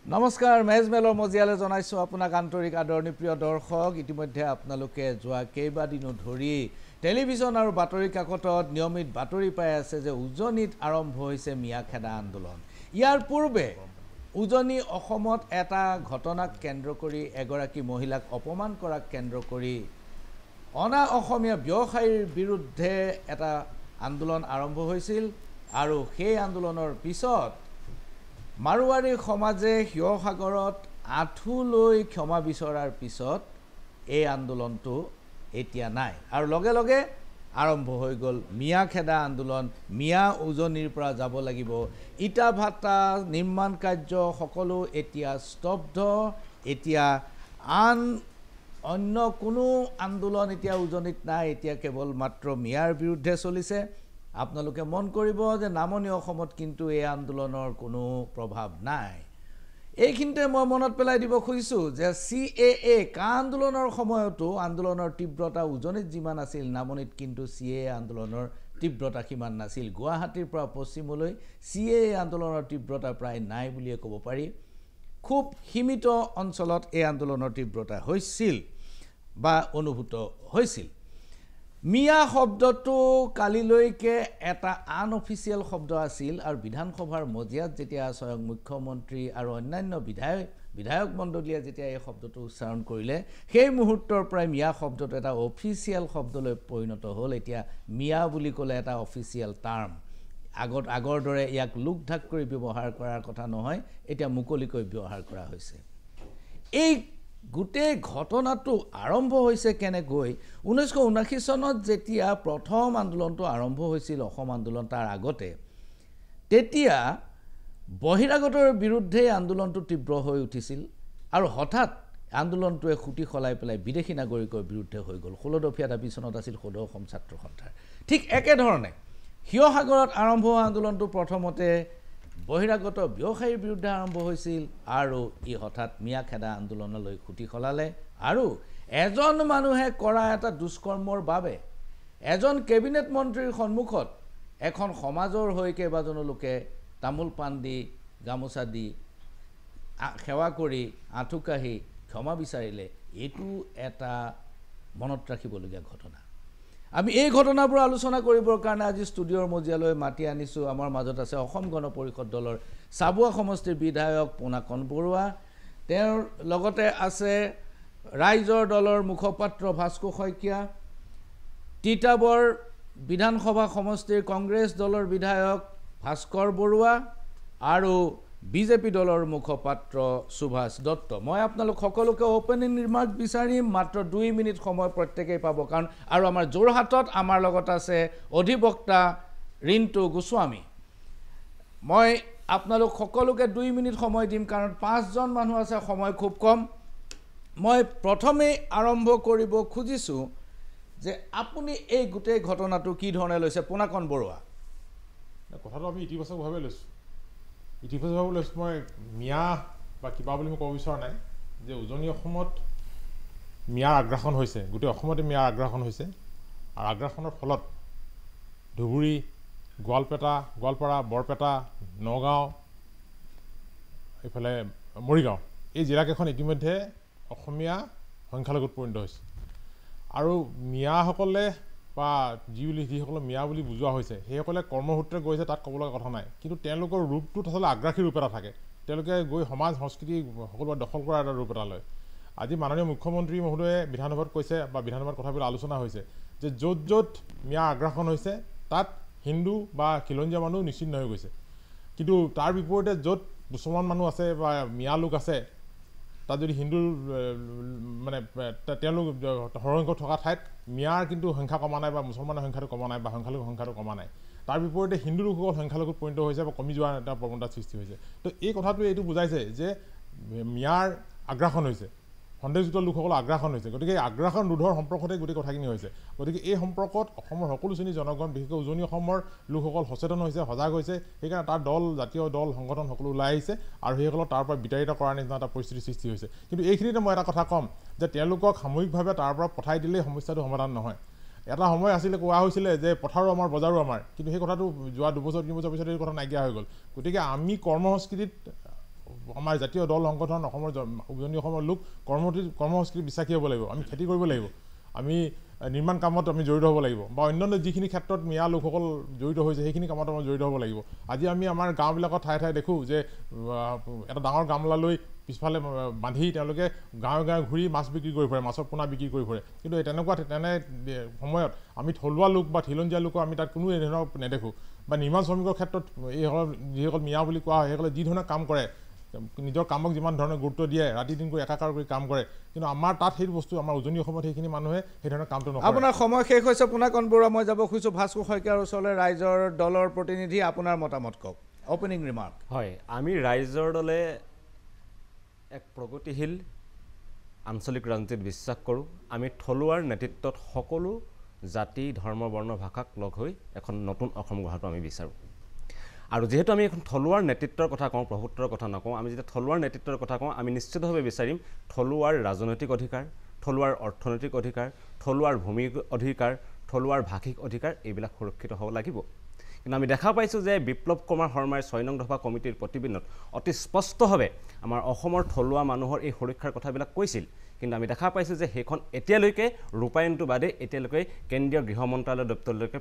নমস্কাৰ মেজমেলৰ মজিয়ালে জনাইছো আপোনাক আন্তৰিক আদৰণি প্ৰিয় দৰ্শক ইতিমধ্যে আপোনালোকে যোৱা কেইবাদিনো ধৰি টেলিভিছন আৰু বাতৰি কাকতত নিয়মিত বাতৰি পাই আছে যে উজনিত আৰম্ভ হৈছে মিয়া খেদা আন্দোলন ইয়াৰ পূৰ্বে উজনি অসমত এটা ঘটনাক কেন্দ্ৰ কৰি এগৰাকী মহিলাক অপমান কৰাক কেন্দ্ৰ কৰি অনা অসমীয়া ব্যৱসায়ীৰ বিৰুদ্ধে এটা আন্দোলন আৰম্ভ হৈছিল আৰু সেই আন্দোলনৰ পিছত মাৰুৱাৰী সমাজে শিৱসাগৰত আঁঠু লৈ ক্ষমা বিচৰাৰ পিছত এই আন্দোলনটো এতিয়া নাই আৰু লগে লগে আৰম্ভ হৈ গ'ল মিয়া খেদা আন্দোলন মিয়া উজনিৰ পৰা যাব লাগিব ইটা ভাটা নিৰ্মাণ কাৰ্য সকলো এতিয়া স্তব্ধ এতিয়া অন্য কোনো আন্দোলন এতিয়া উজনিত নাই এতিয়া কেৱল মাত্ৰ মিয়াৰ বিৰুদ্ধে চলিছে আপোনালোকে মন কৰিব যে নামনি অসমত কিন্তু এই আন্দোলনৰ কোনো প্ৰভাৱ নাই এইখিনিতে মই মনত পেলাই দিব খুজিছো যে CAA কা আন্দোলনৰ সময়তো আন্দোলনৰ তীব্ৰতা উজনিত যিমান আছিল নামনিত কিন্তু CAA আন্দোলনৰ তীব্ৰতা কিমান নাছিল গুৱাহাটীৰ পৰা পশ্চিমলৈ CAA আন্দোলনৰ তীব্ৰতা প্ৰায় নাই বুলিয়ে ক'ব পাৰি খুব সীমিত অঞ্চলত এই আন্দোলনৰ তীব্ৰতা হৈছিল বা অনুভূত হৈছিল মিয়া শব্দটো কালিলৈকে এটা আনঅফিচিয়েল শব্দ আছিল আৰু বিধানসভাৰ মজিয়াত যেতিয়া স্বয়ং মুখ্যমন্ত্ৰী আৰু অন্যান্য বিধায়ক মণ্ডলীয়ে যেতিয়া এই শব্দটো উচ্চাৰণ কৰিলে সেই মুহূৰ্তৰ পৰাই মিয়া শব্দটো এটা অফিচিয়েল শব্দলৈ পৰিণত হ'ল এতিয়া মিয়া বুলি ক'লে এটা অফিচিয়েল টাৰ্ম আগৰ দৰে ইয়াক লুকঢাক কৰি ব্যৱহাৰ কৰাৰ কথা নহয় এতিয়া মুকলিকৈ ব্যৱহাৰ কৰা হৈছে এই গোটেই ঘটনাটো আৰম্ভ হৈছে কেনেকৈ 1979 চনত যেতিয়া প্ৰথম আন্দোলনটো আৰম্ভ হৈছিল অসম আন্দোলন তাৰ আগতে তেতিয়া বহিৰাগতৰ বিৰুদ্ধে আন্দোলনটো তীব্ৰ হৈ উঠিছিল আৰু হঠাৎ আন্দোলনটোৱে খুটি খলাই পেলাই বিদেশী নাগৰিকৰ বিৰুদ্ধে হৈ গ'ল 16 দফীয়া দাবী চনত আছিল সদৌ অসম ছাত্ৰ সন্থাৰ ঠিক একেধৰণে শিৱসাগৰত আৰম্ভ হোৱা আন্দোলনটো প্ৰথমতে বহিৰাগত ব্যৱসায়ীৰ বিৰুদ্ধে আৰম্ভ হৈছিল আৰু ই হঠাৎ মিয়া খেদা আন্দোলনলৈ খুটি খলালে আৰু এজন মানুহে কৰা এটা দুষ্কৰ্মৰ বাবে এজন কেবিনেট মন্ত্ৰীৰ সন্মুখত এখন সমাজৰ হৈ কেইবাজনো লোকে তামোল পাণ দি গামোচা দি সেৱা কৰি আঁঠু কাঢ়ি ক্ষমা বিচাৰিলে এইটো এটা মনত ৰাখিবলগীয়া ঘটনা আমি এই ঘটনাবোৰ আলোচনা কৰিবৰ কাৰণে আজি ষ্টুডিঅ'ৰ মজিয়ালৈ মাতি আনিছোঁ আমাৰ মাজত আছে অসম গণ পৰিষদ দলৰ চাবুৱা সমষ্টিৰ বিধায়ক পুনাকণ বৰুৱা তেওঁৰ লগতে আছে ৰাইজৰ দলৰ মুখপাত্ৰ ভাস্কো শইকীয়া তিতাবৰ বিধানসভা সমষ্টিৰ কংগ্ৰেছ দলৰ বিধায়ক ভাস্কৰ বৰুৱা আৰু বিজেপি দলৰ মুখপাত্ৰ সুভাষ দত্ত মই আপোনালোক সকলোকে ওপেনিং ৰিমাৰ্ক বিচাৰিম মাত্ৰ 2 মিনিট সময় প্ৰত্যেকেই পাব কাৰণ আৰু আমাৰ যোৰহাটত আমাৰ লগত আছে অধিবক্তা ৰিণ্টু গোস্বামী মই আপোনালোক সকলোকে 2 মিনিট সময় দিম কাৰণ 5 জন মানুহ আছে সময় খুব কম মই প্ৰথমে আৰম্ভ কৰিব খুজিছো যে আপুনি এই গোটেই ঘটনাটো কি ধৰণে লৈছে পুনাকণ বৰুৱা কথাটো আমি ইতিবাচকভাৱে লৈছোঁ ইতিবাচকভাৱে লৈছোঁ মই মিয়া বা কিবা বুলি মই ক'ব বিচৰা নাই যে উজনি অসমত মিয়াৰ আগ্ৰাসন হৈছে গোটেই অসমতে মিয়াৰ আগ্ৰাসন হৈছে আৰু আগ্ৰাসনৰ ফলত ধুবুৰী গোৱালপাৰা বৰপেটা নগাঁও এইফালে মৰিগাঁও এই জিলাকেইখন ইতিমধ্যে অসমীয়া সংখ্যালঘুত পৰিণত হৈছে আৰু মিয়াসকলে বা যিসকলে মিয়া বুলি বুজোৱা হৈছে সেইসকলে কৰ্মসূত্ৰে গৈছে তাত ক'ব লগা কথা নাই কিন্তু তেওঁলোকৰ ৰূপটোত আচলতে আগ্ৰাসী ৰূপ এটা থাকে তেওঁলোকে গৈ সমাজ সংস্কৃতি সকলোৰে দখল কৰাৰ এটা ৰূপ এটা লয় আজি মাননীয় মুখ্যমন্ত্ৰী মহোদয়ে বিধানসভাত কৈছে বা বিধানসভাত কথাবিলাক আলোচনা হৈছে যে য'ত য'ত মিয়া আগ্ৰাসন হৈছে তাত হিন্দু বা খিলঞ্জীয়া মানুহ নিশ্চিন্ন হৈ গৈছে কিন্তু তাৰ বিপৰীতে য'ত মুছলমান মানুহ আছে বা মিয়া লোক আছে তাত যদি হিন্দুৰ মানে তেওঁলোক সৰহসংখ্যক থকা ঠাইত মিয়াৰ কিন্তু সংখ্যা কমা নাই বা মুছলমানৰ সংখ্যাটো কমা নাই বা সংখ্যালঘু সংখ্যাটো কমা নাই তাৰ বিপৰীতে হিন্দু লোকসকল সংখ্যালঘুত পৰিণত হৈছে বা কমি যোৱাৰ এটা প্ৰৱণতাৰ সৃষ্টি হৈছে তো এই কথাটোৱে এইটো বুজাইছে যে মিয়াৰ আগ্ৰাসন হৈছে সন্দেহযুক্ত লোকসকল আগ্ৰাসন হৈছে গতিকে এই আগ্ৰাসন ৰোধৰ সম্পৰ্কতে গোটেই কথাখিনি হৈছে গতিকে এই সম্পৰ্কত অসমৰ সকলো শ্ৰেণীৰ জনগণ বিশেষকৈ উজনি অসমৰ লোকসকল সচেতন হৈছে সজাগ হৈছে সেইকাৰণে তাৰ দল জাতীয় দল সংগঠন সকলো ওলাই আহিছে আৰু সেইসকলক তাৰ পৰা বিতাড়িত কৰাৰ নিচিনা এটা পৰিস্থিতিৰ সৃষ্টি হৈছে কিন্তু এইখিনিতে মই এটা কথা ক'ম যে তেওঁলোকক সামূহিকভাৱে তাৰ পৰা পঠাই দিলেই সমস্যাটো সমাধান নহয় এটা সময় আছিলে কোৱা হৈছিলে যে পথাৰো আমাৰ বজাৰো আমাৰ কিন্তু সেই কথাটো যোৱা 2 বছৰ 3 বছৰ পিছত এই কথা নাইকিয়া হৈ গ'ল গতিকে আমি কৰ্মসংস্কৃতিত আমাৰ জাতীয় দল সংগঠন অসমৰ উজনি অসমৰ লোক কৰ্মসংস্কৃতি বিশ্বাসী হ'ব লাগিব আমি খেতি কৰিব লাগিব আমি নিৰ্মাণ কামত আমি জড়িত হ'ব লাগিব বা অন্যান্য যিখিনি ক্ষেত্ৰত মিয়া লোকসকল জড়িত হৈছে সেইখিনি কামত আমি জড়িত হ'ব লাগিব আজি আমি আমাৰ গাঁওবিলাকত ঠায়ে ঠায়ে দেখোঁ যে এটা ডাঙৰ গামলা লৈ পিছফালে বান্ধি তেওঁলোকে গাঁৱে গাঁৱে ঘূৰি মাছ বিক্ৰী কৰি ফুৰে মাছৰ পোনা বিক্ৰী কৰি ফুৰে কিন্তু তেনে সময়ত আমি থলুৱা লোক বা খিলঞ্জীয়া লোকৰ আমি তাত কোনো এনেধৰণৰ নেদেখোঁ বা নিৰ্মাণ শ্ৰমিকৰ ক্ষেত্ৰত এইসকল যিসকল মিয়া বুলি কোৱা হয় সেইসকলে যি ধৰণে কাম কৰে নিজৰ কামক যিমান ধৰণে গুৰুত্ব দিয়ে ৰাতি দিন কৰি একাকাৰ কৰি কাম কৰে কিন্তু আমাৰ তাত সেই বস্তু আমাৰ উজনি অসমত সেইখিনি মানুহে সেই ধৰণে কামটো নকৰে আপোনাৰ সময় শেষ হৈছে পুনাকন বৰুৱা মই যাব খুজিছোঁ ভাস্কৰ শইকীয়াৰ ওচৰলৈ ৰাইজৰ দলৰ প্ৰতিনিধি আপোনাৰ মতামত কওক অপেনিং ৰিমাৰ্ক হয় আমি ৰাইজৰ দলে এক প্ৰগতিশীল আঞ্চলিক ৰাজনীতিত বিশ্বাস কৰোঁ আমি থলুৱাৰ নেতৃত্বত সকলো জাতি ধৰ্ম বৰ্ণ ভাষাক লগ হৈ এখন নতুন অসম গঢ়াটো আমি বিচাৰোঁ আৰু যেহেতু আমি এখন থলুৱাৰ নেতৃত্বৰ কথা কওঁ প্ৰভুত্বৰ কথা নকওঁ আমি যেতিয়া থলুৱাৰ নেতৃত্বৰ কথা কওঁ আমি নিশ্চিতভাৱে বিচাৰিম থলুৱাৰ ৰাজনৈতিক অধিকাৰ থলুৱাৰ অৰ্থনৈতিক অধিকাৰ থলুৱাৰ ভূমি অধিকাৰ থলুৱাৰ ভাষিক অধিকাৰ এইবিলাক সুৰক্ষিত হ'ব লাগিব কিন্তু আমি দেখা পাইছোঁ যে বিপ্লৱ কুমাৰ শৰ্মাই ৬ নং দফা কমিটিৰ প্ৰতিবেদনত অতি স্পষ্টভাৱে আমাৰ অসমৰ থলুৱা মানুহৰ এই সুৰক্ষাৰ কথাবিলাক কৈছিল কিন্তু আমি দেখা পাইছোঁ যে সেইখন এতিয়ালৈকে ৰূপায়ণটো বাদে এতিয়ালৈকে কেন্দ্ৰীয় গৃহ মন্ত্ৰালয়ৰ দপ্তৰলৈকে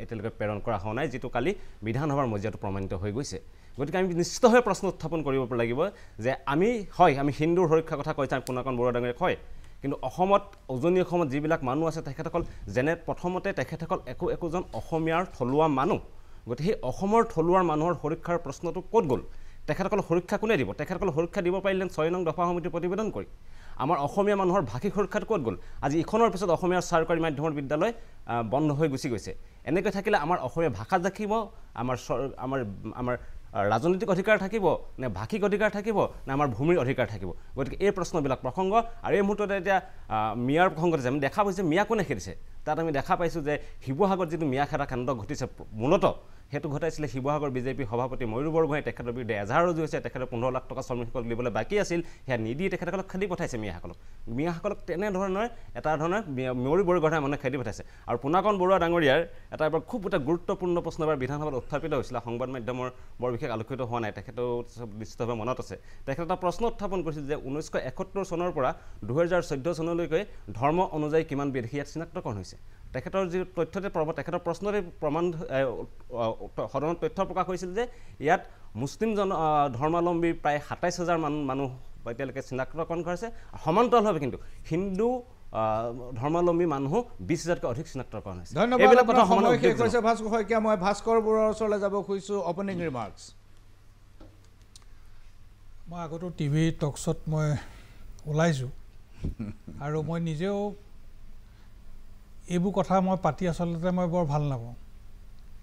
এতিয়ালৈকে প্ৰেৰণ কৰা হোৱা নাই যিটো কালি বিধানসভাৰ মজিয়াটো প্ৰমাণিত হৈ গৈছে গতিকে আমি নিশ্চিতভাৱে প্ৰশ্ন উত্থাপন কৰিব লাগিব যে আমি হিন্দুৰ সুৰক্ষাৰ কথা কৈছে পুনাকন বৰুৱা ডাঙৰীয়াক হয় কিন্তু অসমত উজনি অসমত যিবিলাক মানুহ আছে তেখেতসকল যেনে প্ৰথমতে তেখেতসকল একোজন অসমীয়াৰ থলুৱা মানুহ গতিকে সেই অসমৰ থলুৱাৰ মানুহৰ সুৰক্ষাৰ প্ৰশ্নটো ক'ত গ'ল তেখেতসকলক সুৰক্ষা কোনে দিব তেখেতসকলক সুৰক্ষা দিব পাৰিলেন ৬ নং দফা সমিতিৰ প্ৰতিবেদন কৰি আমাৰ অসমীয়া মানুহৰ ভাষিক সুৰক্ষাটো ক'ত গ'ল আজি ইখনৰ পিছত অসমীয়া চৰকাৰী মাধ্যমৰ বিদ্যালয় বন্ধ হৈ গুচি গৈছে এনেকৈ থাকিলে আমাৰ অসমীয়া ভাষা থাকিব আমাৰ ৰাজনৈতিক অধিকাৰ থাকিব নে ভাষিক অধিকাৰ থাকিব নে আমাৰ ভূমিৰ অধিকাৰ থাকিব গতিকে এই প্ৰশ্নবিলাক প্ৰসংগ আৰু এই মুহূৰ্ততে এতিয়া মিয়াৰ প্ৰসংগত যে আমি দেখা পাইছোঁ মিয়া কোনে খেদিছে তাত আমি দেখা পাইছোঁ যে শিৱসাগৰত যিটো মিয়া খেদা কাণ্ড ঘটিছে মূলতঃ সেইটো ঘটাইছিলে শিৱসাগৰ বিজেপি সভাপতি ময়ূৰ বৰগোহাঁই তেখেতৰ বিৰুদ্ধে এজাহাৰ ৰুজু হৈছে তেখেতৰ ১৫ লাখ টকা শ্ৰমিকসকলক দিবলৈ বাকী আছিল সেয়া নিদি তেখেতসকলক খেদি পঠাইছে মিয়াসকলক তেনেধৰণৰ এটা ধৰণৰ ময়ূৰ বৰগোহাঁই মানুহে খেদি পঠাইছে আৰু পুনাকন বৰুৱা ডাঙৰীয়াৰ এটা খুব এটা গুৰুত্বপূৰ্ণ প্ৰশ্ন এবাৰ বিধানসভাত উত্থাপিত হৈছিলে সংবাদ মাধ্যমৰ বৰ বিশেষ আলোকিত হোৱা নাই তেখেতেও নিশ্চিতভাৱে মনত আছে তেখেতে এটা প্ৰশ্ন উত্থাপন কৰিছিল যে ১৯৭১ চনৰ পৰা ২০১৪ চনলৈকে ধৰ্ম অনুযায়ী কিমান বিদেশী ইয়াত চিনাক্তকৰণ হৈছে তেখেতৰ যি তথ্যতে তেখেতৰ প্ৰশ্নতে প্ৰমাণ সদনত তথ্য প্ৰকাশ হৈছিল যে ইয়াত মুছলিম ধৰ্মাৱলম্বী প্ৰায় ২৭,০০০ মানুহ এতিয়ালৈকে চিনাক্তকৰণ কৰিছে সমান্তৰালভাৱে কিন্তু হিন্দু ধৰ্মাৱলম্বী মানুহ ২০,০০০তকৈ অধিক চিনাক্তকৰণ হৈছে ধন্যবাদ ভাস্কৰ শইকীয়া মই ভাস্কৰ বৰুৱাৰ ওচৰলৈ যাব খুজিছোঁ অপেনিং ৰিমাৰ্কছ মই আগতো টিভি টকশ্বত মই ওলাইছোঁ আৰু মই নিজেও এইবোৰ কথা মই পাতি আচলতে মই বৰ ভাল নাপাওঁ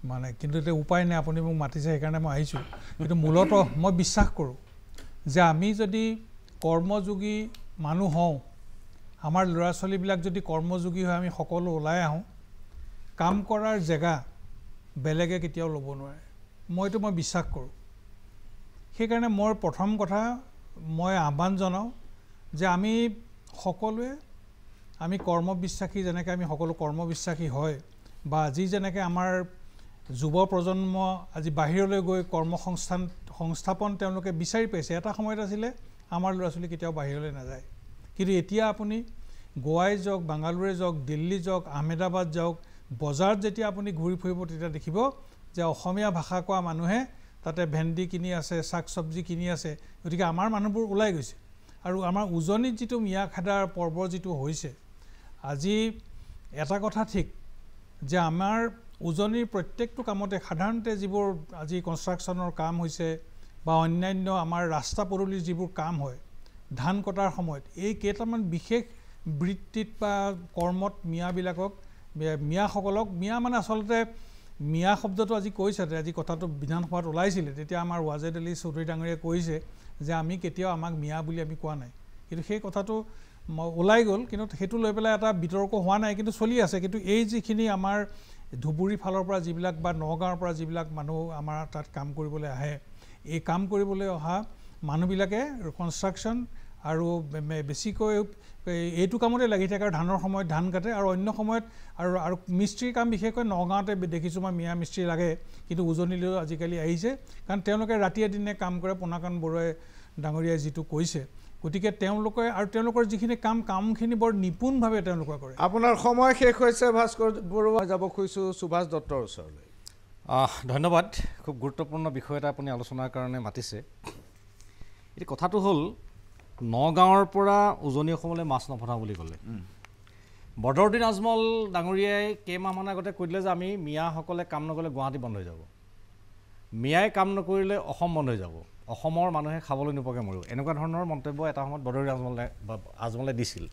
মানে কিন্তু এতিয়া উপায় নাই আপুনি মোক মাতিছে সেইকাৰণে মই আহিছোঁ কিন্তু মূলতঃ মই বিশ্বাস কৰোঁ যে আমি যদি কৰ্মযোগী মানুহ হওঁ আমাৰ ল'ৰা ছোৱালীবিলাক যদি কৰ্মযোগী হয় আমি সকলো ওলাই আহোঁ কাম কৰাৰ জেগা বেলেগে কেতিয়াও ল'ব নোৱাৰে মইতো মই বিশ্বাস কৰোঁ সেইকাৰণে মোৰ প্ৰথম কথা মই আহ্বান জনাওঁ যে আমি সকলোৱে আমি কৰ্মবিশ্বাসী যেনেকৈ আমি সকলো কৰ্মবিশ্বাসী হয় বা আজি যেনেকৈ আমাৰ যুৱ প্ৰজন্ম আজি বাহিৰলৈ গৈ সংস্থাপন তেওঁলোকে বিচাৰি পাইছে এটা সময়ত আছিলে আমাৰ ল'ৰা ছোৱালী কেতিয়াও বাহিৰলৈ নাযায় কিন্তু এতিয়া আপুনি গোৱাই যাওক বাংগালোৰে যাওক দিল্লী যাওক আহমেদাবাদ যাওক বজাৰত যেতিয়া আপুনি ঘূৰি ফুৰিব তেতিয়া দেখিব যে অসমীয়া ভাষা কোৱা মানুহে তাতে ভেন্দি কিনি আছে শাক চব্জি কিনি আছে গতিকে আমাৰ মানুহবোৰ ওলাই গৈছে আৰু আমাৰ উজনিত যিটো মিয়া খেদাৰ পৰ্ব যিটো হৈছে আজি এটা কথা ঠিক যে আমাৰ উজনিৰ প্ৰত্যেকটো কামতে সাধাৰণতে যিবোৰ আজি কনষ্ট্ৰাকশ্যনৰ কাম হৈছে বা অন্যান্য আমাৰ ৰাস্তা পদূলিৰ যিবোৰ কাম হয় ধান কটাৰ সময়ত এই কেইটামান বিশেষ বৃত্তিত বা কৰ্মত মিয়াসকলক মিয়া মানে আচলতে মিয়া শব্দটো আজি কৈছে আজি কথাটো বিধানসভাত ওলাইছিলে তেতিয়া আমাৰ ৱাজেদ আলী চৌধুৰী ডাঙৰীয়াই কৈছে যে আমি কেতিয়াও আমাক মিয়া বুলি আমি কোৱা নাই কিন্তু সেই কথাটো ওলাই গ'ল কিন্তু সেইটো লৈ পেলাই এটা বিতৰ্ক হোৱা নাই কিন্তু চলি আছে কিন্তু এই যিখিনি আমাৰ ধুবুৰী ফালৰ পৰা যিবিলাক বা নগাঁৱৰ পৰা যিবিলাক মানুহ আমাৰ তাত কাম কৰিবলৈ আহে এই কাম কৰিবলৈ অহা মানুহবিলাকে কনষ্ট্ৰাকশ্যন আৰু বেছিকৈ এইটো কামতে লাগি থাকে আৰু ধানৰ সময়ত ধান কাটে আৰু অন্য সময়ত আৰু মিস্ত্ৰীৰ কাম বিশেষকৈ নগাঁৱতে দেখিছোঁ মই মিয়া মিস্ত্ৰী লাগে কিন্তু উজনিলৈও আজিকালি আহিছে কাৰণ তেওঁলোকে ৰাতিয়ে দিনে কাম কৰে পুনাকন বৰুৱাই ডাঙৰীয়াই যিটো কৈছে গতিকে তেওঁলোকে আৰু তেওঁলোকৰ যিখিনি কামখিনি বৰ নিপুণভাৱে তেওঁলোকে কৰে আপোনাৰ সময় শেষ হৈছে ভাস্কৰ বৰুৱা যাব খুজিছোঁ সুভাষ দত্তৰ ওচৰলৈ ধন্যবাদ খুব গুৰুত্বপূৰ্ণ বিষয় এটা আপুনি আলোচনাৰ কাৰণে মাতিছে এতিয়া কথাটো হ'ল নগাঁৱৰ পৰা উজনি অসমলৈ মাছ নপঠাওঁ বুলি ক'লে বদৰুদ্দিন আজমল ডাঙৰীয়াই কেইমাহমান আগতে কৈ দিলে যে আমি মিয়াসকলে কাম নকৰিলে গুৱাহাটী বন্ধ হৈ যাব মিয়াই কাম নকৰিলে অসম বন্ধ হৈ যাব অসমৰ মানুহে খাবলৈ নোপোৱাকৈ মৰিব এনেকুৱা ধৰণৰ মন্তব্য এটা সময়ত বদৰুদ্দিন আজমলে দিছিল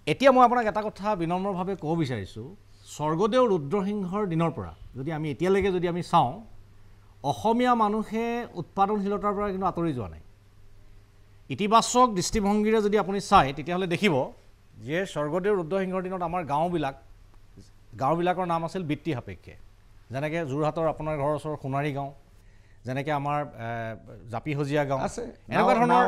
এতিয়া মই আপোনাক এটা কথা বিনম্ৰভাৱে ক'ব বিচাৰিছোঁ স্বৰ্গদেউ ৰুদ্ৰসিংহৰ দিনৰ পৰা যদি আমি এতিয়ালৈকে যদি আমি চাওঁ অসমীয়া মানুহে উৎপাদনশীলতাৰ পৰা কিন্তু আঁতৰি যোৱা নাই ইতিবাচক দৃষ্টিভংগীৰে যদি আপুনি চায় তেতিয়াহ'লে দেখিব যে স্বৰ্গদেউ ৰুদ্ৰসিংহৰ দিনত আমাৰ গাঁওবিলাকৰ নাম আছিল বৃত্তি সাপেক্ষে যেনেকৈ যোৰহাটৰ আপোনাৰ ঘৰৰ ওচৰৰ সোণাৰী গাঁও যেনেকৈ আমাৰ জাপিহজীয়া গাঁও এনেকুৱা ধৰণৰ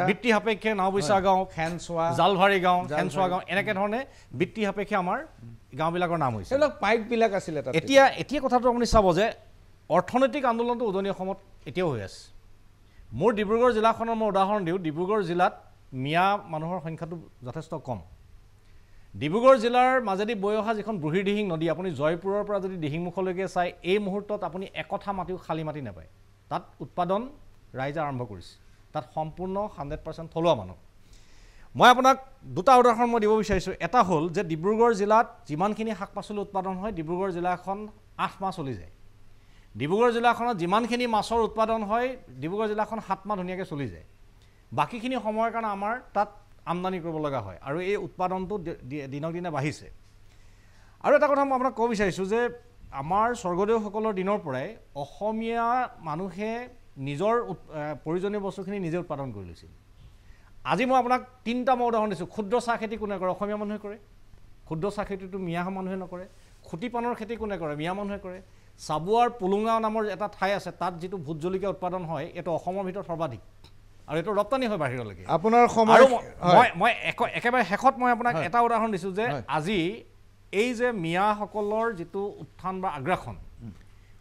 বৃত্তি সাপেক্ষে নাওবৈচা গাঁও খেনচোৱা জালভাৰী গাঁও খেনচোৱা গাঁও এনেকৈ ধৰণে বৃত্তি সাপেক্ষে আমাৰ গাঁওবিলাকৰ নাম হৈছে এইবিলাক পাইকবিলাক আছিলে এতিয়া কথাটো আপুনি চাব যে অৰ্থনৈতিক আন্দোলনটো উজনি অসমত এতিয়াও হৈ আছে মোৰ ডিব্ৰুগড় জিলাখনৰ মই উদাহৰণ দিওঁ ডিব্ৰুগড় জিলাত মিয়া মানুহৰ সংখ্যাটো যথেষ্ট কম ডিব্ৰুগড় জিলাৰ মাজেদি বৈ অহা যিখন বুঢ়ীদিহিং নদী আপুনি জয়পুৰৰ পৰা যদি দিহিংমুখলৈকে চাই এই মুহূৰ্তত আপুনি একঠা মাটিও খালী মাটি নাপায় তাত উৎপাদন ৰাইজে আৰম্ভ কৰিছে তাত সম্পূৰ্ণ 100% থলুৱা মানুহ মই আপোনাক দুটা উদাহৰণ মই দিব বিচাৰিছোঁ এটা হ'ল যে ডিব্ৰুগড় জিলাত যিমানখিনি শাক পাচলি উৎপাদন হয় ডিব্ৰুগড় জিলাখন 8 মাহ চলি যায় ডিব্ৰুগড় জিলাখনত যিমানখিনি মাছৰ উৎপাদন হয় ডিব্ৰুগড় জিলাখন 7 মাহ ধুনীয়াকৈ চলি যায় বাকীখিনি সময়ৰ কাৰণে আমাৰ তাত আমদানি কৰিব লগা হয় আৰু এই উৎপাদনটো দিনক দিনে বাঢ়িছে আৰু এটা কথা মই আপোনাক ক'ব বিচাৰিছোঁ যে আমাৰ স্বৰ্গদেউসকলৰ দিনৰ পৰাই অসমীয়া মানুহে নিজৰ প্ৰয়োজনীয় বস্তুখিনি নিজে উৎপাদন কৰি লৈছিল আজি মই আপোনাক 3টা মই উদাহৰণ দিছোঁ ক্ষুদ্ৰ চাহ খেতি কোনে কৰে অসমীয়া মানুহে কৰে ক্ষুদ্ৰ চাহ খেতিটো মিয়া মানুহে নকৰে খুটি পাণৰ খেতি কোনে কৰে মিয়া মানুহে কৰে চাবুৱাৰ পুলুঙা নামৰ এটা ঠাই আছে তাত যিটো ভোট জলকীয়া উৎপাদন হয় এইটো অসমৰ ভিতৰত সৰ্বাধিক আৰু এইটো ৰপ্তানি হয় বাহিৰলৈকে আপোনাৰ সময় মই একেবাৰে শেষত মই আপোনাক এটা উদাহৰণ দিছোঁ যে আজি এই যে মিয়াসকলৰ যিটো উত্থান বা আগ্ৰাসন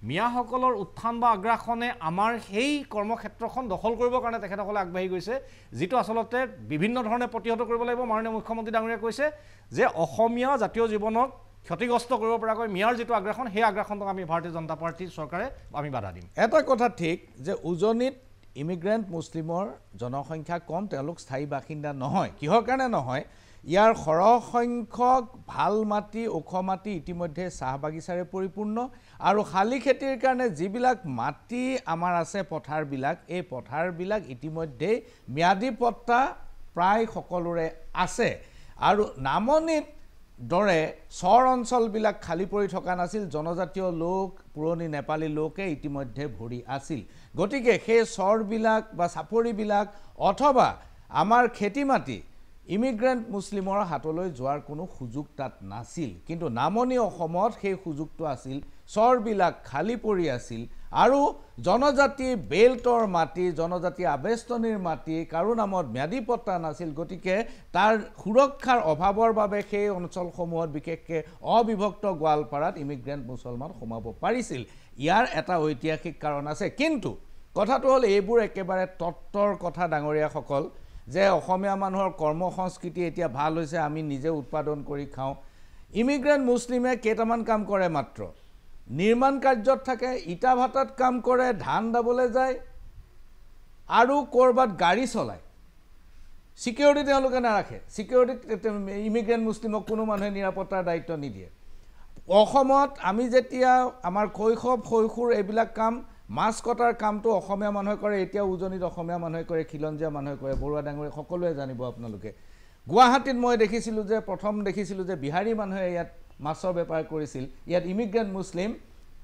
মিয়াসকলৰ উত্থান বা আগ্ৰাসনে আমাৰ সেই কৰ্মক্ষেত্ৰখন দখল কৰিবৰ কাৰণে তেখেতসকলে আগবাঢ়ি গৈছে যিটো আচলতে বিভিন্ন ধৰণে প্ৰতিহত কৰিব লাগিব মাননীয় মুখ্যমন্ত্ৰী ডাঙৰীয়াই কৈছে যে অসমীয়া জাতীয় জীৱনক ক্ষতিগ্ৰস্ত কৰিব পৰাকৈ মিয়াৰ যিটো আগ্ৰাসন সেই আগ্ৰাসনক আমি ভাৰতীয় জনতা পাৰ্টিৰ চৰকাৰে আমি বাধা দিম এটা কথা ঠিক যে উজনিত ইমিগ্ৰেণ্ট মুছলিমৰ জনসংখ্যা কম তেওঁলোক স্থায়ী বাসিন্দা নহয় কিহৰ কাৰণে নহয় ইয়াৰ সৰহ সংখ্যক ভাল মাটি ওখ মাটি ইতিমধ্যে চাহ বাগিচাৰে পৰিপূৰ্ণ আৰু শালি খেতিৰ কাৰণে যিবিলাক মাটি আমাৰ আছে পথাৰবিলাক এই পথাৰবিলাক ইতিমধ্যে ম্যাদী পট্টা প্ৰায় সকলোৰে আছে আৰু নামনিত দৰে চৰ অঞ্চলবিলাক খালী পৰি থকা নাছিল জনজাতীয় লোক পুৰণি নেপালী লোকে ইতিমধ্যে ভৰি আছিল গতিকে সেই চৰবিলাক বা চাপৰিবিলাক অথবা আমাৰ খেতি মাটি ইমিগ্ৰেণ্ট মুছলিমৰ হাতলৈ যোৱাৰ কোনো সুযোগ তাত নাছিল কিন্তু নামনি অসমত সেই সুযোগটো আছিল চৰবিলাক খালী পৰি আছিল আৰু জনজাতি বেল্টৰ মাটি জনজাতি আবেষ্টনীৰ মাটি কাৰো নামত ম্যাদী পট্টা নাছিল গতিকে তাৰ সুৰক্ষাৰ অভাৱৰ বাবে সেই অঞ্চলসমূহত বিশেষকৈ অবিভক্ত গোৱালপাৰাত ইমিগ্ৰেণ্ট মুছলমান সোমাব পাৰিছিল ইয়াৰ এটা ঐতিহাসিক কাৰণ আছে কিন্তু কথাটো হ'ল এইবোৰ একেবাৰে তত্ত্বৰ কথা ডাঙৰীয়াসকল যে অসমীয়া মানুহৰ কৰ্ম সংস্কৃতি এতিয়া ভাল হৈছে আমি নিজে উৎপাদন কৰি খাওঁ ইমিগ্ৰেণ্ট মুছলিমে কেইটামান কাম কৰে মাত্ৰ নিৰ্মাণ কাৰ্যত থাকে ইটা ভাটাত কাম কৰে ধান দাবলৈ যায় আৰু ক'ৰবাত গাড়ী চলায় সিকিউৰিটি তেওঁলোকে নাৰাখে সিকিউৰিটি ইমিগ্ৰেণ্ট মুছলিমক কোনো মানুহে নিৰাপত্তাৰ দায়িত্ব নিদিয়ে অসমত আমি যেতিয়া আমাৰ শৈশৱ এইবিলাক কাম মাছ কটাৰ কামটো অসমীয়া মানুহে কৰে এতিয়া উজনিত অসমীয়া মানুহে কৰে খিলঞ্জীয়া মানুহে কৰে বৰুৱা ডাঙৰীয়া সকলোৱে জানিব আপোনালোকে গুৱাহাটীত মই দেখিছিলোঁ যে প্ৰথম দেখিছিলোঁ যে বিহাৰী মানুহে ইয়াত মাছৰ বেপাৰ কৰিছিল ইয়াত ইমিগ্ৰেণ্ট মুছলিম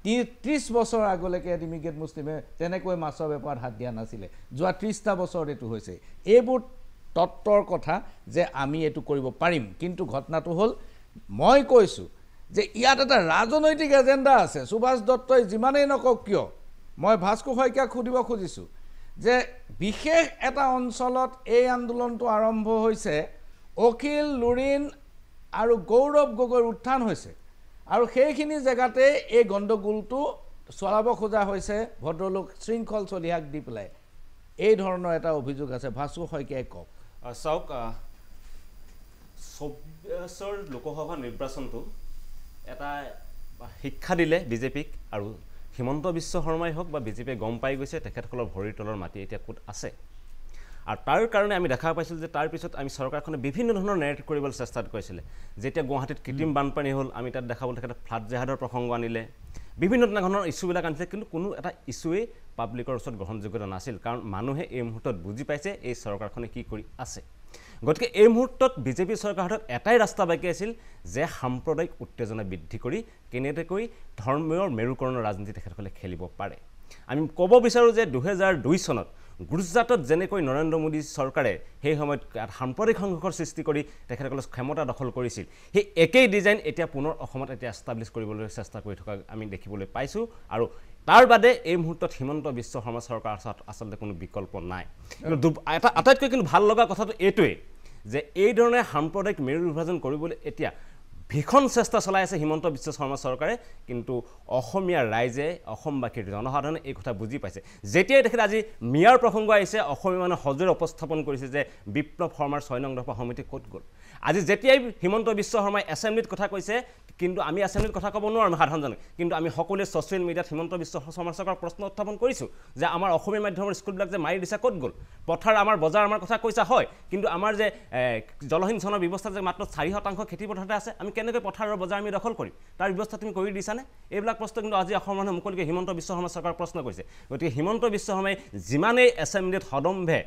30 বছৰ আগলৈকে ইয়াত ইমিগ্ৰেণ্ট মুছলিমে তেনেকৈ মাছৰ বেপাৰত হাত দিয়া নাছিলে যোৱা 30টা বছৰত এইটো হৈছে এইবোৰ তত্ত্বৰ কথা যে আমি এইটো কৰিব পাৰিম কিন্তু ঘটনাটো হ'ল মই কৈছোঁ যে ইয়াত এটা ৰাজনৈতিক এজেণ্ডা আছে সুভাষ দত্তই যিমানেই নকওক কিয় মই ভাস্কৰ শইকীয়াক সুধিব খুজিছোঁ যে বিশেষ এটা অঞ্চলত এই আন্দোলনটো আৰম্ভ হৈছে অখিল লুৰিণ আৰু গৌৰৱ গগৈৰ উত্থান হৈছে আৰু সেইখিনি জেগাতে এই গণ্ডগোলটো চলাব খোজা হৈছে ভদ্ৰলোক শৃংখল চলিহাক দি পেলাই এই ধৰণৰ এটা অভিযোগ আছে ভাস্কৰ শইকীয়াই কওক চাওক ২৪ লোকসভা নিৰ্বাচনটো এটা শিক্ষা দিলে বিজেপিক আৰু হিমন্ত বিশ্ব শৰ্মাই হওক বা বিজেপিয়ে গম পাই গৈছে তেখেতসকলৰ ভৰিৰ তলৰ মাটি এতিয়া ক'ত আছে আৰু তাৰ কাৰণে আমি দেখা পাইছিলোঁ যে তাৰ পিছত আমি চৰকাৰখনে বিভিন্ন ধৰণৰ নেৰেটিভ কৰিবলৈ চেষ্টা কৰিছিলে যেতিয়া গুৱাহাটীত কৃত্ৰিম বানপানী হ'ল আমি তাত দেখাবলৈ তেখেতে ফ্লাড জেহাদৰ প্ৰসংগ আনিলে বিভিন্ন ধৰণৰ ইছ্যুবিলাক আনিছিলে কিন্তু কোনো এটা ইছ্যুৱেই পাব্লিকৰ ওচৰত গ্ৰহণযোগ্যতা নাছিল কাৰণ মানুহে এই মুহূৰ্তত বুজি পাইছে এই চৰকাৰখনে কি কৰি আছে গতিকে এই মুহূৰ্তত বিজেপি চৰকাৰৰ হাতত এটাই ৰাস্তা বাকী আছিল যে সাম্প্ৰদায়িক উত্তেজনা বৃদ্ধি কৰি কেনেকৈ ধৰ্মীয় মেৰুকৰণৰ ৰাজনীতি তেখেতসকলে খেলিব পাৰে আমি ক'ব বিচাৰোঁ যে 2002 চনত গুজৰাটত যেনেকৈ নৰেন্দ্ৰ মোদী চৰকাৰে সেই সময়ত সাম্প্ৰদায়িক সংঘৰ্ষৰ সৃষ্টি কৰি তেখেতসকলে ক্ষমতা দখল কৰিছিল সেই একেই ডিজাইন এতিয়া পুনৰ অসমত এতিয়া এষ্টাব্লিছ কৰিবলৈ চেষ্টা কৰি থকা আমি দেখিবলৈ পাইছোঁ আৰু তাৰ বাদে এই মুহূৰ্তত হিমন্ত বিশ্ব শৰ্মা চৰকাৰ আচলতে কোনো বিকল্প নাই কিন্তু এটা আটাইতকৈ কিন্তু ভাল লগা কথাটো এইটোৱেই যে এই ধৰণে সাম্প্ৰদায়িক মেৰু বিভাজন কৰিবলৈ এতিয়া ভীষণ চেষ্টা চলাই আছে হিমন্ত বিশ্ব শৰ্মা চৰকাৰে কিন্তু অসমীয়া ৰাইজে অসমবাসীৰ জনসাধাৰণে এই কথা বুজি পাইছে যেতিয়াই তেখেতে আজি মিয়াৰ প্ৰসংগ আহিছে অসমীয়া মানুহে সজোৰে উপস্থাপন কৰিছে যে বিপ্লৱ শৰ্মাৰ 6 নং দফা সমিতি ক'ত গ'ল আজি যেতিয়াই হিমন্ত বিশ্ব শৰ্মাই এছেম্বলিত কথা কৈছে কিন্তু আমি এছেম্বলিত কথা ক'ব নোৱাৰোঁ সাধাৰণজনে কিন্তু আমি সকলোৱে ছ'চিয়েল মিডিয়াত হিমন্ত বিশ্ব শৰ্মা চৰকাৰক প্ৰশ্ন উত্থাপন কৰিছোঁ যে আমাৰ অসমীয়া মাধ্যমৰ স্কুলবিলাক যে মাৰি দিছে ক'ত গ'ল পথাৰ আমাৰ বজাৰ আমাৰ কথা কৈছা হয় কিন্তু আমাৰ যে জলসিঞ্চনৰ ব্যৱস্থা যে মাত্ৰ 4% খেতি পথাৰতে আছে আমি কেনেকৈ পথাৰৰ বজাৰ আমি দখল কৰিম তাৰ ব্যৱস্থা তুমি কৰি দিছানে এইবিলাক প্ৰশ্ন কিন্তু আজি অসমৰ মানুহে মুকলিকৈ হিমন্ত বিশ্ব শৰ্মা চৰকাৰক প্ৰশ্ন কৰিছে গতিকে হিমন্ত বিশ্ব শৰ্মাই যিমানেই এছেম্বলিত সদম্ভে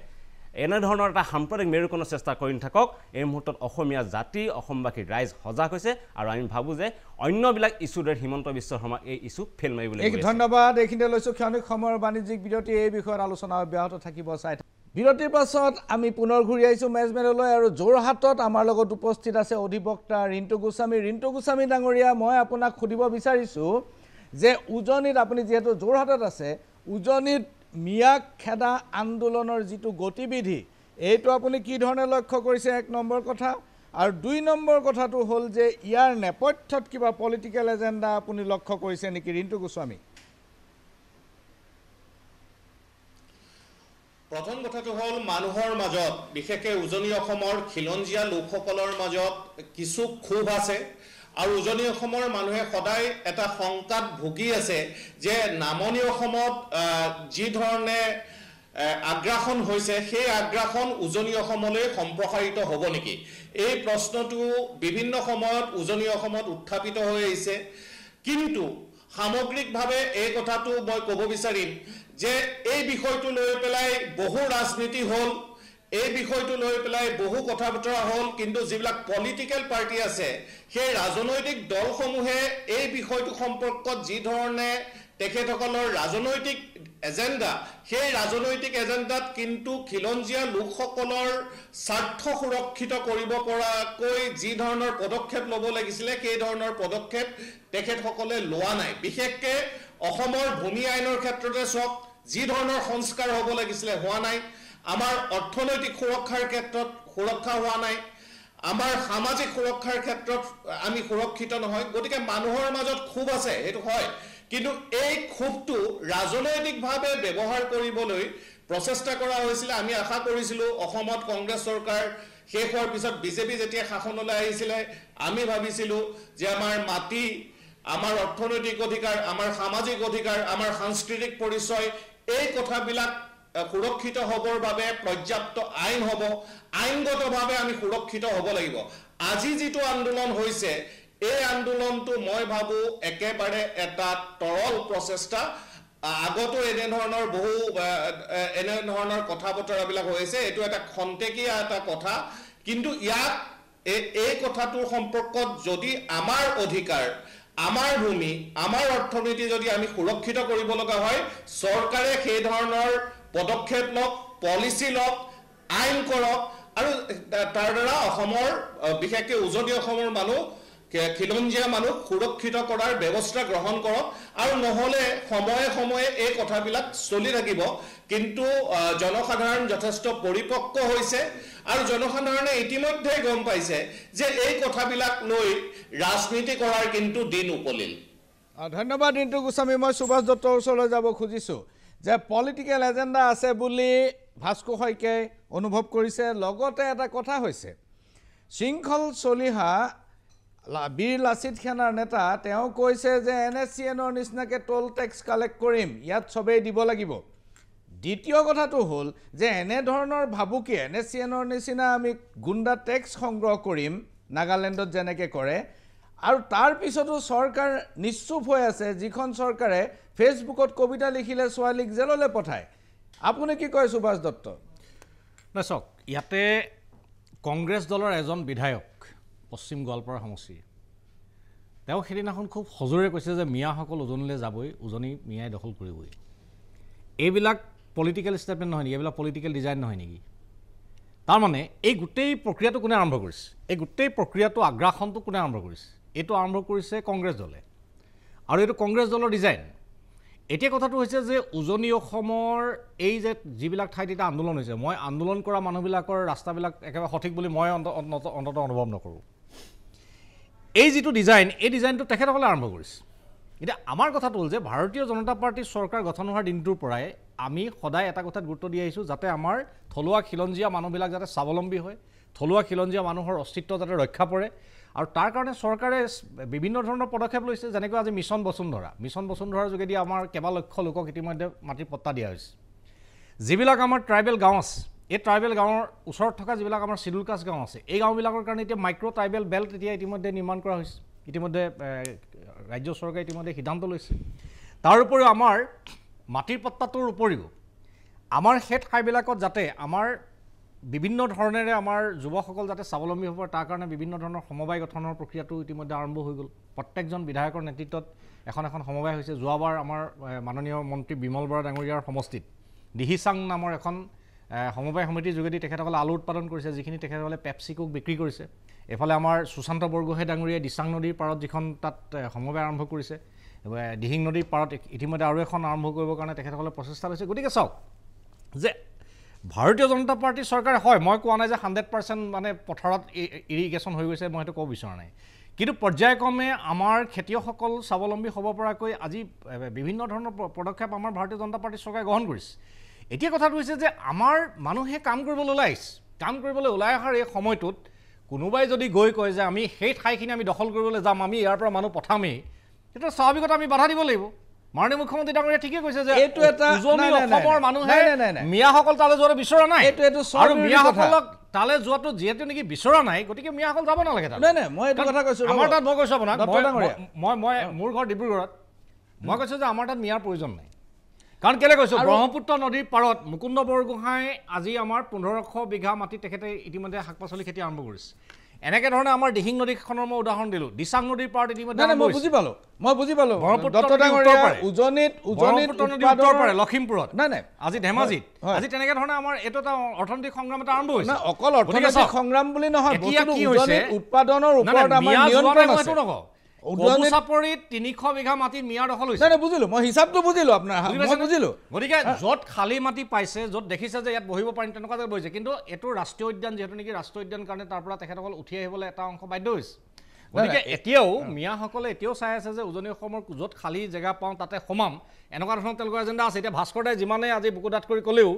এনেধৰণৰ এটা সাম্প্ৰদায়িক মেৰুকৰণৰ চেষ্টা কৰি নাথাকক এই মুহূৰ্তত অসমীয়া জাতি অসমবাসীৰ ৰাইজ সজাগ হৈছে আৰু আমি ভাবোঁ যে অন্যবিলাক ইছ্যুৰ হিমন্ত বিশ্ব শৰ্মা এই ইছ্যু ফেল মাৰিবলৈ ধন্যবাদ এইখিনিতে লৈছোঁ ক্ষণিক সময়ৰ বাণিজ্যিক বিৰতি এই বিষয়ত আলোচনা অব্যাহত থাকিব চাই বিৰতিৰ পাছত আমি পুনৰ ঘূৰি আহিছোঁ মেজমেললৈ আৰু যোৰহাটত আমাৰ লগত উপস্থিত আছে অধিবক্তা ৰিণ্টু গোস্বামী ডাঙৰীয়া মই আপোনাক সুধিব বিচাৰিছোঁ যে উজনিত আপুনি যিহেতু যোৰহাটত আছে উজনিত মিয়াক খেদা আন্দোলনৰ যিটো গতিবিধি এইটো আপুনি কি ধৰণে লক্ষ্য কৰিছে 1 নম্বৰ কথা আৰু 2 নম্বৰ কথাটো হ'ল যে ইয়াৰ নেপথ্যত কিবা পলিটিকেল এজেণ্ডা আপুনি লক্ষ্য কৰিছে নেকি ৰিণ্টু গোস্বামী প্ৰথম কথাটো হ'ল মানুহৰ মাজত বিশেষকৈ উজনি অসমৰ খিলঞ্জীয়া লোকসকলৰ মাজত কিছু ক্ষোভ আছে আৰু উজনি অসমৰ মানুহে সদায় এটা শংকাত ভুগি আছে যে নামনি অসমত যি ধৰণে আগ্ৰাসন হৈছে সেই আগ্ৰাসন উজনি অসমলৈ সম্প্ৰসাৰিত হ'ব নেকি এই প্ৰশ্নটো বিভিন্ন সময়ত উজনি অসমত উত্থাপিত হৈ আহিছে কিন্তু সামগ্ৰিকভাৱে এই কথাটো মই ক'ব বিচাৰিম যে এই বিষয়টো লৈ পেলাই বহু ৰাজনীতি হ'ল এই বিষয়টো লৈ পেলাই বহু কথা বতৰা হ'ল কিন্তু যিবিলাক পলিটিকেল পাৰ্টি আছে সেই ৰাজনৈতিক দলসমূহে এই বিষয়টো সম্পৰ্কত যি ধৰণে তেখেতসকলৰ ৰাজনৈতিক এজেণ্ডা সেই ৰাজনৈতিক এজেণ্ডাত কিন্তু খিলঞ্জীয়া লোকসকলৰ স্বাৰ্থ সুৰক্ষিত কৰিব পৰাকৈ যি ধৰণৰ পদক্ষেপ ল'ব লাগিছিলে সেই ধৰণৰ পদক্ষেপ তেখেতসকলে লোৱা নাই বিশেষকৈ অসমৰ ভূমি আইনৰ ক্ষেত্ৰতে চাওক যি ধৰণৰ সংস্কাৰ হ'ব লাগিছিলে হোৱা নাই আমাৰ অৰ্থনৈতিক সুৰক্ষাৰ ক্ষেত্ৰত সুৰক্ষা হোৱা নাই আমাৰ সামাজিক সুৰক্ষাৰ ক্ষেত্ৰত আমি সুৰক্ষিত নহয় গতিকে মানুহৰ মাজত ক্ষোভ আছে সেইটো হয় কিন্তু এই ক্ষোভটো ৰাজনৈতিকভাৱে ব্যৱহাৰ কৰিবলৈ প্ৰচেষ্টা কৰা হৈছিলে আমি আশা কৰিছিলোঁ অসমত কংগ্ৰেছ চৰকাৰ শেষ হোৱাৰ পিছত বিজেপি যেতিয়া শাসনলৈ আহিছিলে আমি ভাবিছিলোঁ যে আমাৰ মাটি আমাৰ অৰ্থনৈতিক অধিকাৰ আমাৰ সামাজিক অধিকাৰ আমাৰ সাংস্কৃতিক পৰিচয় এই কথাবিলাক সুৰক্ষিত হ'বৰ বাবে পৰ্যাপ্ত আইন হ'ব আইনগতভাৱে আমি সুৰক্ষিত হ'ব লাগিব আজি যিটো আন্দোলন হৈছে এই আন্দোলনটো মই ভাবোঁ একেবাৰে এটা তৰল প্ৰচেষ্টা আগতো এনেধৰণৰ বহু এনেধৰণৰ কথা বতৰাবিলাক হৈছে এইটো এটা খন্তেকীয়া এটা কথা কিন্তু ইয়াত এই কথাটোৰ সম্পৰ্কত যদি আমাৰ অধিকাৰ আমাৰ ভূমি আমাৰ অৰ্থনীতি যদি আমি সুৰক্ষিত কৰিব লগা হয় চৰকাৰে সেই ধৰণৰ পদক্ষেপ লওক পলিচি লওক আইন কৰক আৰু তাৰ দ্বাৰা অসমৰ বিশেষকৈ উজনি অসমৰ মানুহ খিলঞ্জীয়া মানুহ সুৰক্ষিত কৰাৰ ব্যৱস্থা গ্ৰহণ কৰক আৰু নহ'লে সময়ে সময়ে এই কথাবিলাক চলি থাকিব কিন্তু জনসাধাৰণ যথেষ্ট পৰিপক্ক হৈছে আৰু জনসাধাৰণে ইতিমধ্যে গম পাইছে যে এই কথাবিলাক লৈ ৰাজনীতি কৰাৰ কিন্তু দিন উপলিল ধন্যবাদ ৰিণ্টু গোস্বামী মই সুভাষ দত্তৰ ওচৰলৈ যাব খুজিছোঁ যে পলিটিকেল এজেণ্ডা আছে বুলি ভাস্কো শইকীয়াই অনুভৱ কৰিছে। লগতে এটা কথা হৈছে, শৃংখল চলিহা বীৰ লাচিত সেনাৰ নেতা তেওঁ কৈছে যে NSCNৰ নিচিনাকৈ টোল টেক্স কালেক্ট কৰিম, ইয়াত চবেই দিব লাগিব। দ্বিতীয় কথাটো হ'ল যে এনেধৰণৰ ভাবুকি NSCNৰ নিচিনা আমি গুণ্ডা টেক্স সংগ্ৰহ কৰিম নাগালেণ্ডত যেনেকৈ কৰে, আৰু তাৰ পিছতো চৰকাৰ নিশ্চুপ হৈ আছে, যিখন চৰকাৰে ফেচবুকত কবিতা লিখিলে ছোৱালীক জেললৈ পঠায়। আপুনি কি কয় সুভাষ দত্ত? নাই চাওক, ইয়াতে কংগ্ৰেছ দলৰ এজন বিধায়ক পশ্চিম গোৱালপাৰা সমষ্টিৰ, তেওঁ সেইদিনাখন খুব সজোৰে কৈছে যে মিয়াসকল উজনিলৈ যাবই, উজনি মিয়াই দখল কৰিবই। এইবিলাক পলিটিকেল ষ্টেটমেণ্ট নহয় নেকি? এইবিলাক পলিটিকেল ডিজাইন নহয় নেকি? তাৰমানে এই গোটেই প্ৰক্ৰিয়াটো কোনে আৰম্ভ কৰিছে? এই গোটেই প্ৰক্ৰিয়াটো আগ্ৰাসনটো কোনে আৰম্ভ কৰিছে? এইটো আৰম্ভ কৰিছে কংগ্ৰেছ দলে, আৰু এইটো কংগ্ৰেছ দলৰ ডিজাইন। এতিয়া কথাটো হৈছে যে উজনি অসমৰ এই যে যিবিলাক ঠাইত এতিয়া আন্দোলন হৈছে, মই আন্দোলন কৰা মানুহবিলাকৰ ৰাস্তাবিলাক একেবাৰে সঠিক বুলি মই অন্ততঃ অনুভৱ নকৰোঁ। এই যিটো ডিজাইন, এই ডিজাইনটো তেখেতসকলে আৰম্ভ কৰিছে। এতিয়া আমাৰ কথাটো হ'ল যে ভাৰতীয় জনতা পাৰ্টীৰ চৰকাৰ গঠন হোৱাৰ দিনটোৰ পৰাই আমি সদায় এটা কথাত গুৰুত্ব দি আহিছোঁ, যাতে আমাৰ থলুৱা খিলঞ্জীয়া মানুহবিলাক যাতে স্বাৱলম্বী হয়, থলুৱা খিলঞ্জীয়া মানুহৰ অস্তিত্ব যাতে ৰক্ষা পৰে, আৰু তাৰ কাৰণে চৰকাৰে বিভিন্ন ধৰণৰ পদক্ষেপ লৈছে। যেনেকৈ আজি মিছন বসুন্ধৰাৰ যোগেদি আমাৰ কেইবা লক্ষ লোকক ইতিমধ্যে মাটিৰ পট্টা দিয়া হৈছে। যিবিলাক আমাৰ ট্ৰাইবেল গাঁও আছে, এই ট্ৰাইবেল গাঁৱৰ ওচৰত থকা যিবিলাক আমাৰ চিডুল কাষ্ট গাঁও আছে, এই গাঁওবিলাকৰ কাৰণে এতিয়া মাইক্ৰ' ট্ৰাইবেল বেল্ট এতিয়া ইতিমধ্যে নিৰ্মাণ কৰা হৈছে। ইতিমধ্যে ৰাজ্য চৰকাৰে ইতিমধ্যে সিদ্ধান্ত লৈছে। তাৰ উপৰিও আমাৰ মাটিৰ পট্টাটোৰ উপৰিও আমাৰ সেই ঠাইবিলাকত যাতে আমাৰ বিভিন্ন ধৰণেৰে আমাৰ যুৱকসকল যাতে স্বাৱলম্বী হ'ব, তাৰ কাৰণে বিভিন্ন ধৰণৰ সমবায় গঠনৰ প্ৰক্ৰিয়াটো ইতিমধ্যে আৰম্ভ হৈ গ'ল। প্ৰত্যেকজন বিধায়কৰ নেতৃত্বত এখন সমবায় হৈছে। যোৱাবাৰ আমাৰ মাননীয় মন্ত্ৰী বিমল বৰা ডাঙৰীয়াৰ সমষ্টিত দিহিচাং নামৰ এখন সমবায় সমিতিৰ যোগেদি তেখেতসকলে আলু উৎপাদন কৰিছে, যিখিনি তেখেতসকলে পেপচিকক বিক্ৰী কৰিছে। এফালে আমাৰ সুশান্ত বৰগোহাঁই ডাঙৰীয়াই দিচাং নদীৰ পাৰত যিখন তাত সমবায় আৰম্ভ কৰিছে, দিহিং নদীৰ পাৰত ইতিমধ্যে আৰু এখন আৰম্ভ কৰিবৰ কাৰণে তেখেতসকলে প্ৰচেষ্টা লৈছে। গতিকে চাওক যে ভাৰতীয় জনতা পাৰ্টীৰ চৰকাৰে, হয় মই কোৱা নাই যে 100% মানে পথাৰত ইৰিগেশ্যন হৈ গৈছে, মই সেইটো ক'ব বিচৰা নাই, কিন্তু পৰ্যায়ক্ৰমে আমাৰ খেতিয়কসকল স্বাৱলম্বী হ'ব পৰাকৈ আজি বিভিন্ন ধৰণৰ পদক্ষেপ আমাৰ ভাৰতীয় জনতা পাৰ্টীৰ চৰকাৰে গ্ৰহণ কৰিছে। এতিয়া কথাটো হৈছে যে আমাৰ মানুহে কাম কৰিবলৈ ওলাই আহিছে। কাম কৰিবলৈ ওলাই অহাৰ এই সময়টোত কোনোবাই যদি গৈ কয় যে আমি সেই ঠাইখিনি আমি দখল কৰিবলৈ যাম, আমি ইয়াৰ পৰা মানুহ পঠামেই, সেইটো স্বাভাৱিকতে আমি বাধা দিব লাগিব। মাননীয় মুখ্যমন্ত্ৰী ডাঙৰীয়া ঠিকে কৈছে যে এইটো এটা উজনি অসমৰ মানুহে মিয়াসকল তালৈ যোৱাটো বিচৰা নাই, আৰু মিয়াসকলক তালৈ যোৱাটো যিহেতু নেকি বিচৰা নাই, গতিকে মিয়াসকল যাব নালাগে তালৈ। মই এইটো কথা কৈছোঁ। আমাৰ তাত মই কৈছোঁ আপোনাক, মই মোৰ ঘৰ ডিব্ৰুগড়ত, মই কৈছোঁ যে আমাৰ তাত মিয়াৰ প্ৰয়োজন নাই। কাৰণ কেলৈ কৈছোঁ, ব্ৰহ্মপুত্ৰ নদীৰ পাৰত মুকুন্দ বৰগোহাঁই আজি আমাৰ 1500 বিঘা মাটি তেখেতে ইতিমধ্যে শাক পাচলি খেতি আৰম্ভ কৰিছে। এনেকৈ ধৰণে আমাৰ দিহিং নদীখনৰ মই উদাহৰণ দিলোঁ, দিচাং নদীৰ পাৰত ইতিমধ্যে মই বুজি পালোঁ লখিমপুৰত, আজি ধেমাজিত, আজি তেনেকৈ ধৰণে আমাৰ এইটো এটা অৰ্থনৈতিক সংগ্ৰাম এটা আৰম্ভ হৈছে। অকল অৰ্থনৈতিক সংগ্ৰাম বুলি নহয়, উৎপাদনৰ ওপৰত আমাৰ নিয়ন্ত্ৰণ আছে। চাপৰিত 300 বিঘা মাটিত মিয়া দখল হৈছে। বুজিলোঁ, মই হিচাপটো বুজিলোঁ আপোনাৰ, মই বুজিলোঁ। গতিকে য'ত খালী মাটি পাইছে, য'ত দেখিছে যে ইয়াত বহিব পাৰিম, তেনেকুৱা জেগাত বহিছে। কিন্তু এইটো ৰাষ্ট্ৰীয় উদ্যান, যিহেতু নেকি ৰাষ্ট্ৰীয় উদ্যান কাৰণে তাৰ পৰা তেখেতসকল উঠি আহিবলৈ এটা অংশ বাধ্য হৈছে। গতিকে এতিয়াও মিয়াসকলে এতিয়াও চাই আছে যে উজনি অসমৰ য'ত খালী জেগা পাওঁ তাতে সোমাম, এনেকুৱা ধৰণৰ তেওঁলোকৰ এজেণ্ডা আছে। এতিয়া ভাস্কৰ দাই যিমানে আজি বুকুদাত কৰি ক'লেও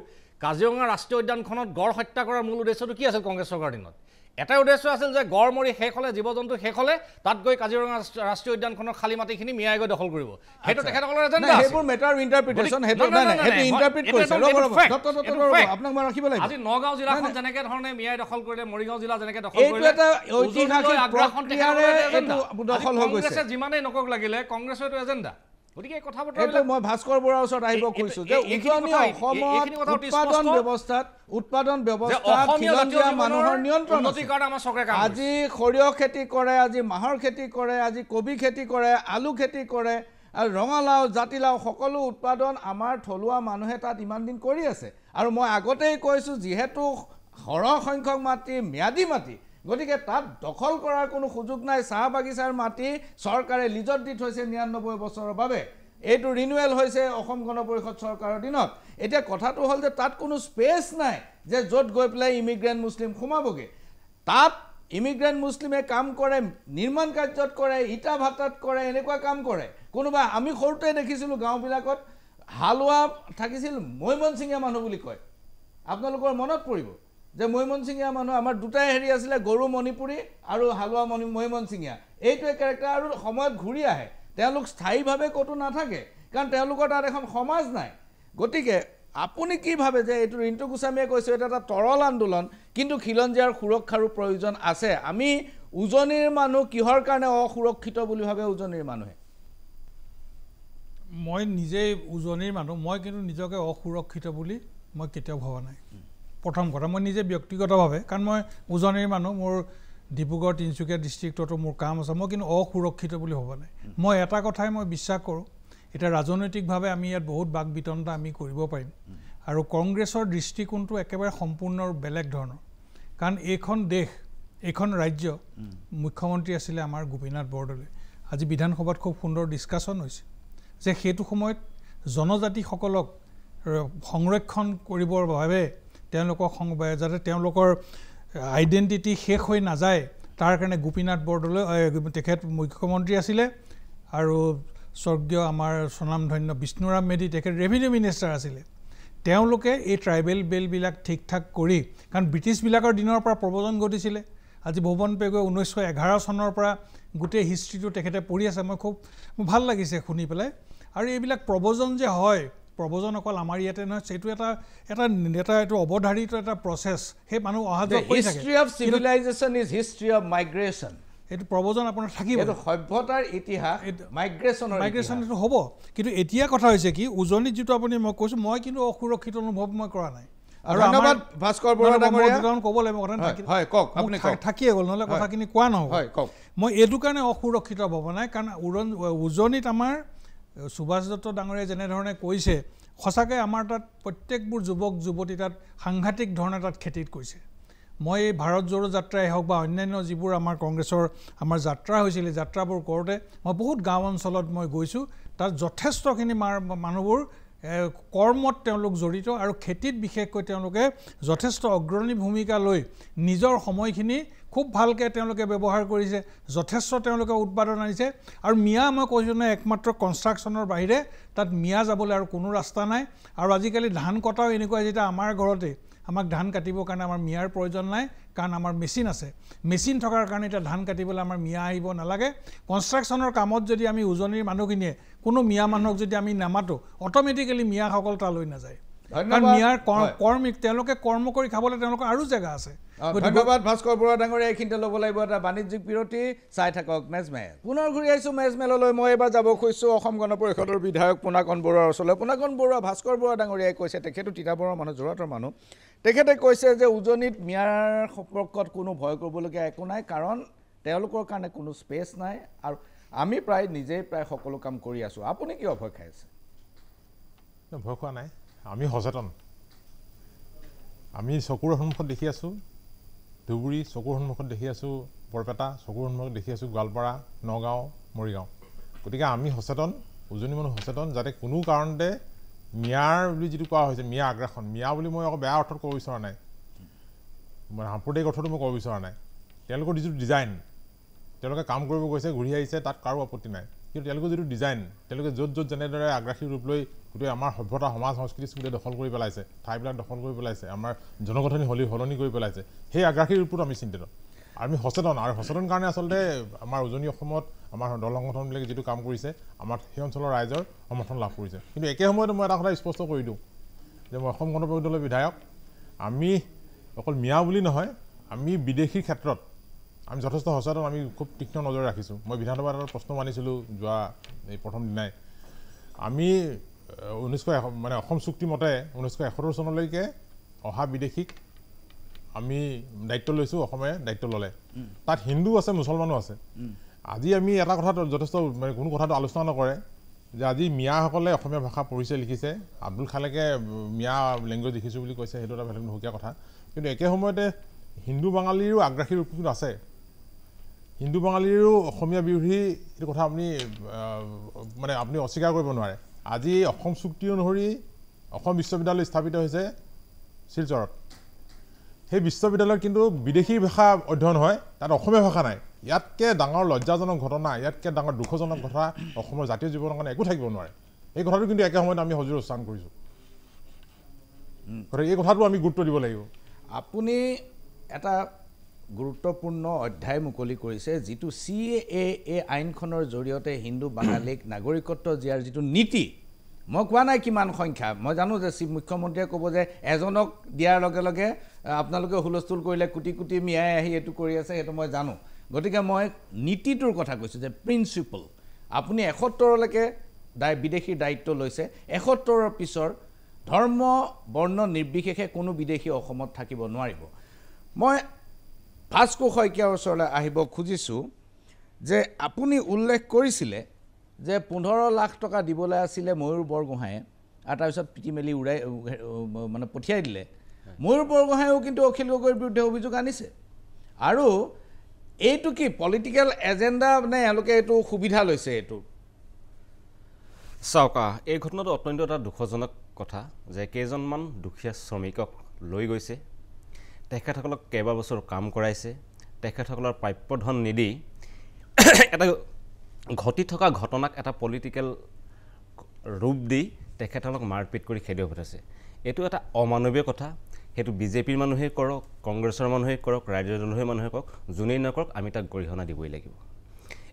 কাজিৰঙা ৰাষ্ট্ৰীয় উদ্যানখনত গড় হত্যা কৰাৰ মূল উদ্দেশ্যটো কি আছিল কংগ্ৰেছ চৰকাৰৰ দিনত? এটাই উদ্দেশ্য আছিল যে গড় মৰি শেষ হ'লে, জীৱ জন্তু শেষ হ'লে তাত গৈ কাজিৰঙা ৰাষ্ট্ৰীয় উদ্যানখনৰ খালী মাটিখিনি মিয়াই গৈ দখল কৰিব। সেইটো তেখেতসকলৰ এজেণ্ডা আছে। সেইবোৰ মেটাৰ ইণ্টাৰপ্ৰিটেশ্যন, সেইটো ইণ্টাৰপ্ৰিট কৰিছে। আজি নগাঁও জিলাখন যেনেকৈ ধৰণে মিয়াই দখল কৰিলে, মৰিগাঁও জিলা যেনেকৈ দখল কৰিলে, কংগ্ৰেছে যিমানেই নকওক লাগিলে কংগ্ৰেছৰ এইটো এজেণ্ডা। গতিকে কথা বতৰা মই ভাস্কৰ বৰাৰ ওচৰত আহিব কৈছোঁ যে উজনি অসমত উৎপাদন ব্যৱস্থাত খিলঞ্জীয়া মানুহৰ নিয়ন্ত্ৰণ আছে। আজি সৰিয়হ খেতি কৰে, আজি মাহৰ খেতি কৰে, আজি কবি খেতি কৰে, আলু খেতি কৰে, আৰু ৰঙালাও, জাতিলাও সকলো উৎপাদন আমাৰ থলুৱা মানুহে তাত ইমান দিন কৰি আছে। আৰু মই আগতেই কৈছোঁ, যিহেতু সৰহ সংখ্যক মাটি ম্যাদী মাটি, গতিকে তাত দখল কৰাৰ কোনো সুযোগ নাই। চাহ বাগিচাৰ মাটি চৰকাৰে লিজত দি থৈছে 99 বছৰৰ বাবে। এইটো ৰিনিউৱেল হৈছে অসম গণ পৰিষদ চৰকাৰৰ দিনত। এতিয়া কথাটো হ'ল যে তাত কোনো স্পেচ নাই যে য'ত গৈ পেলাই ইমিগ্ৰেণ্ট মুছলিম সোমাবগৈ। তাত ইমিগ্ৰেণ্ট মুছলিমে কাম কৰে, নিৰ্মাণ কাৰ্যত কৰে, ইটা ভাটাত কৰে, এনেকুৱা কাম কৰে। কোনোবা আমি সৰুতে দেখিছিলোঁ গাঁওবিলাকত হালোৱা থাকিছিল মৈমনসিঙীয়া মানুহ বুলি কয় আপোনালোকৰ মনত পৰিব যে মৈমনসিঙীয়া মানুহ আমাৰ দুটাই হেৰি আছিলে গৰু মণিপুৰী আৰু হালোৱা মৈমনসিঙীয়া এইটোৱে কেৰেক্টাৰ আৰু সময়ত ঘূৰি আহে তেওঁলোক স্থায়ীভাৱে ক'তো নাথাকে কাৰণ তেওঁলোকৰ তাত এখন সমাজ নাই গতিকে আপুনি কি ভাবে যে এইটো ৰিণ্টু গোস্বামীয়ে কৈছে এটা তৰল আন্দোলন কিন্তু খিলঞ্জীয়াৰ সুৰক্ষাৰো প্ৰয়োজন আছে আমি উজনিৰ মানুহ কিহৰ কাৰণে অসুৰক্ষিত বুলি ভাবে উজনিৰ মানুহে মই নিজেই উজনিৰ মানুহ মই কিন্তু নিজকে অসুৰক্ষিত বুলি মই কেতিয়াও ভবা নাই প্ৰথম কথা মই নিজে ব্যক্তিগতভাৱে কাৰণ মই উজনিৰ মানুহ মোৰ ডিব্ৰুগড় তিনিচুকীয়া ডিষ্ট্ৰিক্টতো মোৰ কাম আছে মই কিন্তু অসুৰক্ষিত বুলি ভবা নাই মই এটা কথাই মই বিশ্বাস কৰোঁ এটা ৰাজনৈতিকভাৱে আমি ইয়াত বহুত বাক বিতণ্ডা আমি কৰিব পাৰিম আৰু কংগ্ৰেছৰ দৃষ্টিকোণটো একেবাৰে সম্পূৰ্ণ বেলেগ ধৰণৰ কাৰণ এইখন দেশ এইখন ৰাজ্য মুখ্যমন্ত্ৰী আছিলে আমাৰ গোপীনাথ বৰদলৈ আজি বিধানসভাত খুব সুন্দৰ ডিছকাশ্যন হৈছে যে সেইটো সময়ত জনজাতিসকলক সংৰক্ষণ কৰিবৰ বাবে তেওঁলোকক যাতে তেওঁলোকৰ আইডেণ্টিটি শেষ হৈ নাযায় তাৰ কাৰণে গোপীনাথ বৰদলৈ তেখেত মুখ্যমন্ত্ৰী আছিলে আৰু স্বৰ্গীয় আমাৰ স্বনামধন্য বিষ্ণুৰাম মেধি তেখেত ৰেভিনিউ মিনিষ্টাৰ আছিলে তেওঁলোকে এই ট্ৰাইবেল বেলবিলাক ঠিক ঠাক কৰি কাৰণ ব্ৰিটিছবিলাকৰ দিনৰ পৰা প্ৰব্ৰজন ঘটিছিলে আজি ভুৱন পেগুৱে 1911 চনৰ পৰা গোটেই হিষ্ট্ৰীটো তেখেতে পঢ়ি আছে মই খুব ভাল লাগিছে শুনি পেলাই আৰু এইবিলাক প্ৰব্ৰজন যে হয় প্ৰব্ৰজন অকল আমাৰ ইয়াতে নহয় সেইটো এটা এইটো অৱধাৰিত এটা প্ৰচেছ সেই মানুহ অহা যোৱা কৰি থাকে history of civilisation is history of migration এইটো প্ৰব্ৰজন আপোনাৰ থাকিব এইটো সভ্যতাৰ ইতিহাস মাইগ্ৰেশ্যন এইটো হ'ব কিন্তু এতিয়া কথা হৈছে কি উজনিত যিটো আপুনি মই কৈছোঁ মই কিন্তু অসুৰক্ষিত অনুভৱ মই কৰা নাই আৰু ধন্যবাদ ভাস্কৰ বৰুৱা ডাঙৰীয়া ক'ব লাগিব কথা হয় কওক আপুনি থাকিয়ে গ'ল নহ'লে কথাখিনি কোৱা নহ'ব হয় কওক মই এইটো কাৰণে অসুৰক্ষিত ভবা নাই কাৰণ উজনিত আমাৰ সুভাষ দত্ত ডাঙৰীয়াই যেনেধৰণে কৈছে সঁচাকৈ আমাৰ তাত প্ৰত্যেকবোৰ যুৱক যুৱতী তাত সাংঘাতিক ধৰণে তাত খেতিত কৰিছে মই এই ভাৰত জোড়ো যাত্ৰাই হওক বা অন্যান্য যিবোৰ আমাৰ কংগ্ৰেছৰ আমাৰ যাত্ৰা হৈছিলে যাত্ৰাবোৰ কৰোঁতে মই বহুত গাঁও অঞ্চলত মই গৈছোঁ তাত যথেষ্টখিনি মানুহবোৰ কৰ্মত তেওঁলোক জড়িত আৰু খেতিত বিশেষকৈ তেওঁলোকে যথেষ্ট অগ্ৰণী ভূমিকা লৈ নিজৰ সময়খিনি খুব ভালকৈ তেওঁলোকে ব্যৱহাৰ কৰিছে যথেষ্ট তেওঁলোকে উৎপাদন আনিছে আৰু মিয়া মই কৈছোঁ নহয় একমাত্ৰ কনষ্ট্ৰাকশ্যনৰ বাহিৰে তাত মিয়া যাবলৈ আৰু কোনো ৰাস্তা নাই আৰু আজিকালি ধান কটাও এনেকুৱা যেতিয়া আমাৰ ঘৰতে আমাক ধান কাটিবৰ কাৰণে আমাৰ মিয়াৰ প্ৰয়োজন নাই কাৰণ আমাৰ মেচিন আছে মেচিন থকাৰ কাৰণে এতিয়া ধান কাটিবলৈ আমাৰ মিয়া আহিব নালাগে কনষ্ট্ৰাকশ্যনৰ কামত যদি আমি উজনিৰ মানুহখিনিয়ে কোনো মিয়া মানুহক যদি আমি নামাতো অট'মেটিকেলি মিয়াসকল তালৈ নাযায় কাৰণ মিয়াৰ কৰ্মিক তেওঁলোকে কৰ্ম কৰি খাবলৈ তেওঁলোকৰ আৰু জেগা আছে ধন্যবাদ ভাস্কৰ বৰুৱা ডাঙৰীয়া এইখিনিতে ল'ব লাগিব এটা বাণিজ্যিক বিৰতি চাই থাকক মেজমেল পুনৰ ঘূৰি আহিছোঁ মেজমেললৈ মই এবাৰ যাব খুজিছোঁ অসম গণ পৰিষদৰ বিধায়ক পুনাকণ বৰুৱাৰ ওচৰলৈ পুনাকণ বৰুৱা ভাস্কৰ বৰুৱা ডাঙৰীয়াই কৈছে তেখেতো তিতাবৰৰ মানুহ যোৰহাটৰ মানুহ তেখেতে কৈছে যে উজনিত মিয়াৰ সম্পৰ্কত কোনো ভয় কৰিবলগীয়া একো নাই কাৰণ তেওঁলোকৰ কাৰণে কোনো স্পেচ নাই আৰু আমি প্ৰায় নিজেই প্ৰায় সকলো কাম কৰি আছোঁ আপুনি কিয় ভয় খাই আছে ভয় খোৱা নাই আমি সচেতন আমি চকুৰ সন্মুখত দেখি আছোঁ ধুবুৰী চকুৰ সন্মুখত দেখি আছোঁ বৰপেটা চকুৰ সন্মুখত দেখি আছোঁ গোৱালপাৰা নগাঁও মৰিগাঁও গতিকে আমি সচেতন উজনি মানুহ সচেতন যাতে কোনো কাৰণতে মিয়াৰ বুলি যিটো কোৱা হৈছে মিয়া আগ্ৰাসন মিয়া বুলি মই আকৌ বেয়া অৰ্থত ক'ব বিচৰা নাই সাম্প্ৰদায়িক অৰ্থটো মই ক'ব বিচৰা নাই তেওঁলোকৰ যিটো ডিজাইন তেওঁলোকে কাম কৰিব গৈছে ঘূৰি আহিছে তাত কাৰো আপত্তি নাই কিন্তু তেওঁলোকৰ যিটো ডিজাইন তেওঁলোকে য'ত যেনেদৰে আগ্ৰাসী ৰূপ লৈ গোটেই আমাৰ সভ্যতা সমাজ সংস্কৃতি গোটেই দখল কৰি পেলাইছে ঠাইবিলাক দখল কৰি পেলাইছে আমাৰ জনগঠনি সলনি কৰি পেলাইছে সেই আগ্ৰাসী ৰূপত আমি চিন্তিত আমি সচেতন আৰু সচেতন কাৰণে আচলতে আমাৰ উজনি অসমত আমাৰ দল সংগঠনবিলাকে যিটো কাম কৰিছে আমাৰ সেই অঞ্চলৰ ৰাইজৰ সমৰ্থন লাভ কৰিছে কিন্তু একে সময়তে মই এটা কথা স্পষ্ট কৰি দিওঁ যে মই অসম গণ পৰিষদৰ বিধায়ক আমি অকল মিয়া বুলি নহয় আমি বিদেশীৰ ক্ষেত্ৰত আমি যথেষ্ট সচেতন আমি খুব তীক্ষ্ণ নজৰ ৰাখিছোঁ মই বিধানসভাত এটা প্ৰশ্ন মানিছিলোঁ যোৱা এই প্ৰথম দিনাই আমি 19 অসম চুক্তি মতে 1971 চনলৈকে অহা বিদেশীক আমি দায়িত্ব লৈছোঁ অসমে দায়িত্ব ল'লে তাত হিন্দু আছে মুছলমানো আছে আজি আমি এটা কথাত যথেষ্ট কোনো কথাটো আলোচনা নকৰে যে আজি মিয়াসকলে অসমীয়া ভাষা পঢ়িছে লিখিছে আব্দুল খালেকে মিয়া লেংগুৱেজ লিখিছোঁ বুলি কৈছে সেইটো এটা বেলেগ নুসুকীয়া কথা কিন্তু একে সময়তে হিন্দু বাঙালীৰো আগ্ৰাসী ৰূপ কিন্তু আছে হিন্দু বাঙালীৰো অসমীয়া বিৰোধী এইটো কথা আপুনি আপুনি অস্বীকাৰ কৰিব নোৱাৰে আজি অসম চুক্তি অনুসৰি অসম বিশ্ববিদ্যালয় স্থাপিত হৈছে শিলচৰত সেই বিশ্ববিদ্যালয়ত কিন্তু বিদেশী ভাষা অধ্যয়ন হয় তাত অসমীয়া ভাষা নাই ইয়াতকৈ ডাঙৰ লজ্জাজনক ঘটনা ইয়াতকৈ ডাঙৰ দুখজনক কথা অসমৰ জাতীয় জীৱনৰ কাৰণে একো থাকিব নোৱাৰে এই কথাটো কিন্তু একে সময়ত আমি সজোৰে উচ্চাৰণ কৰিছোঁ এই কথাটো আমি গুৰুত্ব দিব লাগিব আপুনি এটা গুৰুত্বপূৰ্ণ অধ্যায় মুকলি কৰিছে যিটো CAA আইনখনৰ জৰিয়তে হিন্দু বাঙালীক নাগৰিকত্ব দিয়াৰ যিটো নীতি মই কোৱা নাই কিমান সংখ্যা মই জানো যে মুখ্যমন্ত্ৰীয়ে ক'ব যে এজনক দিয়াৰ লগে লগে আপোনালোকে হুলস্থুল কৰিলে কোটি কোটি মিয়াই আহি এইটো কৰি আছে সেইটো মই জানো গতিকে মই নীতিটোৰ কথা কৈছোঁ যে প্ৰিন্সিপল আপুনি 71লৈকে বিদেশীৰ দায়িত্ব লৈছে 71ৰ পিছৰ ধৰ্ম বৰ্ণ নিৰ্বিশেষে কোনো বিদেশী অসমত থাকিব নোৱাৰিব মই ভাস্কো শইকীয়াৰ ওচৰলৈ আহিব খুজিছোঁ যে আপুনি উল্লেখ কৰিছিলে যে 15 লাখ টকা দিবলৈ আছিলে ময়ূৰ বৰগোহাঁয়ে আৰু তাৰপিছত পিটি মেলি উৰাই মানে পঠিয়াই দিলে ময়ূৰ বৰগোহাঁয়েও কিন্তু অখিল গগৈৰ বিৰুদ্ধে অভিযোগ আনিছে আৰু এইটো কি পলিটিকেল এজেণ্ডা নে এওঁলোকে এইটো সুবিধা লৈছে এইটো চাওক এই ঘটনাটো অত্যন্ত এটা দুখজনক কথা যে কেইজনমান দুখীয়া শ্ৰমিকক লৈ গৈছে তেখেতসকলক কেইবাবছৰ কাম কৰাইছে তেখেতসকলৰ প্ৰাপ্য ধন নিদি এটা ঘটি থকা ঘটনাক এটা পলিটিকেল ৰূপ দি তেখেতসকলক মাৰপিট কৰি খেদিব পঠাইছে এইটো এটা অমানৱীয় কথা সেইটো বিজেপিৰ মানুহে কৰক কংগ্ৰেছৰ মানুহে কৰক ৰাজ্যৰ দলৰ মানুহে কৰক যোনেই নকৰক আমি তাক গৰিহণা দিবই লাগিব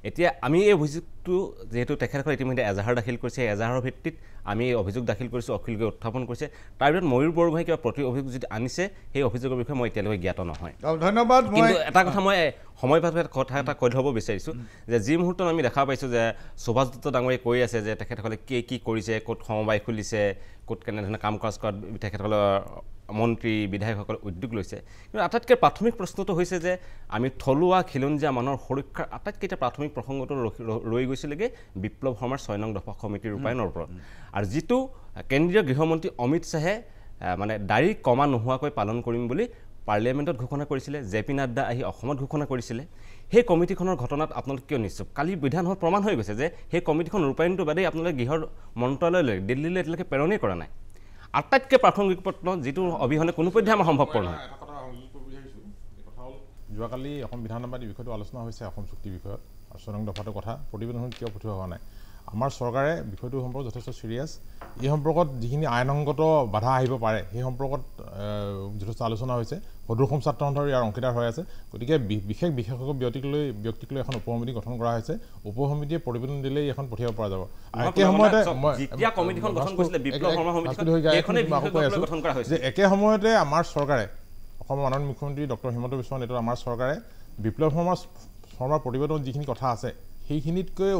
এতিয়া আমি এই অভিযোগটো যেহেতু তেখেতসকলে ইতিমধ্যে এজাহাৰ দাখিল কৰিছে এজাহাৰৰ ভিত্তিত আমি এই অভিযোগ দাখিল কৰিছোঁ অখিল গগৈ উত্থাপন কৰিছে তাৰ ভিতৰত ময়ূৰ বৰগোহাঁয়ে কিবা প্ৰতি অভিযোগ যদি আনিছে সেই অভিযোগৰ বিষয়ে মই এতিয়ালৈকে জ্ঞাত নহয় ধন্যবাদ কিন্তু এটা কথা মই সময়ভাৱে কথা এটা কৈ ল'ব বিচাৰিছোঁ যে যি মুহূৰ্তত আমি দেখা পাইছোঁ যে সুভাষ দত্ত ডাঙৰীয়ে কৈ আছে যে তেখেতসকলে কি কৰিছে ক'ত সমবায় খুলিছে ক'ত কেনেধৰণে কাম কাজ কৰাত তেখেতসকলৰ মন্ত্ৰী বিধায়কসকলে উদ্যোগ লৈছে কিন্তু আটাইতকৈ প্ৰাথমিক প্ৰশ্নটো হৈছে যে আমি থলুৱা খিলঞ্জীয়া মানুহৰ সুৰক্ষাৰ আটাইতকৈ এতিয়া প্ৰাথমিক প্ৰসংগটো ৰৈ গৈছিলেগৈ বিপ্লৱ শৰ্মাৰ 6 নং দফা সমিতিৰ ৰূপায়ণৰ ওপৰত আৰু যিটো কেন্দ্ৰীয় গৃহমন্ত্ৰী অমিত শ্বাহে মানে দাড়ি কমা নোহোৱাকৈ পালন কৰিম বুলি পাৰ্লিয়ামেণ্টত ঘোষণা কৰিছিলে জেপি নাড্ডা আহি অসমত ঘোষণা কৰিছিলে সেই কমিটিখনৰ ঘটনাত আপোনালোকে কিয় নিশ্চয় কালি বিধানসভাত প্ৰমাণ হৈ গৈছে যে সেই কমিটিখন ৰূপায়ণটো বাদেই আপোনালোকে গৃহৰ মন্ত্ৰালয়লৈ দিল্লীলৈ এতিয়ালৈকে প্ৰেৰণেই কৰা নাই আটাইতকৈ প্ৰাথমিক প্ৰশ্ন যিটো অবিহনে কোনো পধ্যে আমাৰ সম্ভৱপৰ নহয় যোৱাকালি অসম বিধানসভাত এই বিষয়টো আলোচনা হৈছে অসম চুক্তিৰ বিষয়ত আৰু 6 নং দফাটোৰ কথা প্ৰতিবেদন কিয় পঠোৱা হোৱা নাই আমাৰ চৰকাৰে বিষয়টো সম্পৰ্কত যথেষ্ট চিৰিয়াছ এই সম্পৰ্কত যিখিনি আইনসংগত বাধা আহিব পাৰে সেই সম্পৰ্কত যথেষ্ট আলোচনা হৈছে সদৌ অসম ছাত্ৰ সন্থাৰ ইয়াৰ অংশীদাৰ হৈ আছে গতিকে বিশেষ বিশেষজ্ঞ ব্যক্তিক লৈ এখন উপসমিতি গঠন কৰা হৈছে উপসমিতিয়ে প্ৰতিবেদন দিলেই এখন পঠিয়াব পৰা যাব একে সময়তে একে সময়তে আমাৰ চৰকাৰে অসমৰ মাননীয় মুখ্যমন্ত্ৰী ডক্টৰ হিমন্ত বিশ্ব নেতৃত্বত আমাৰ চৰকাৰে বিপ্লৱ শৰ্মাৰ প্ৰতিবেদনত যিখিনি কথা আছে সেইখিনিতকৈ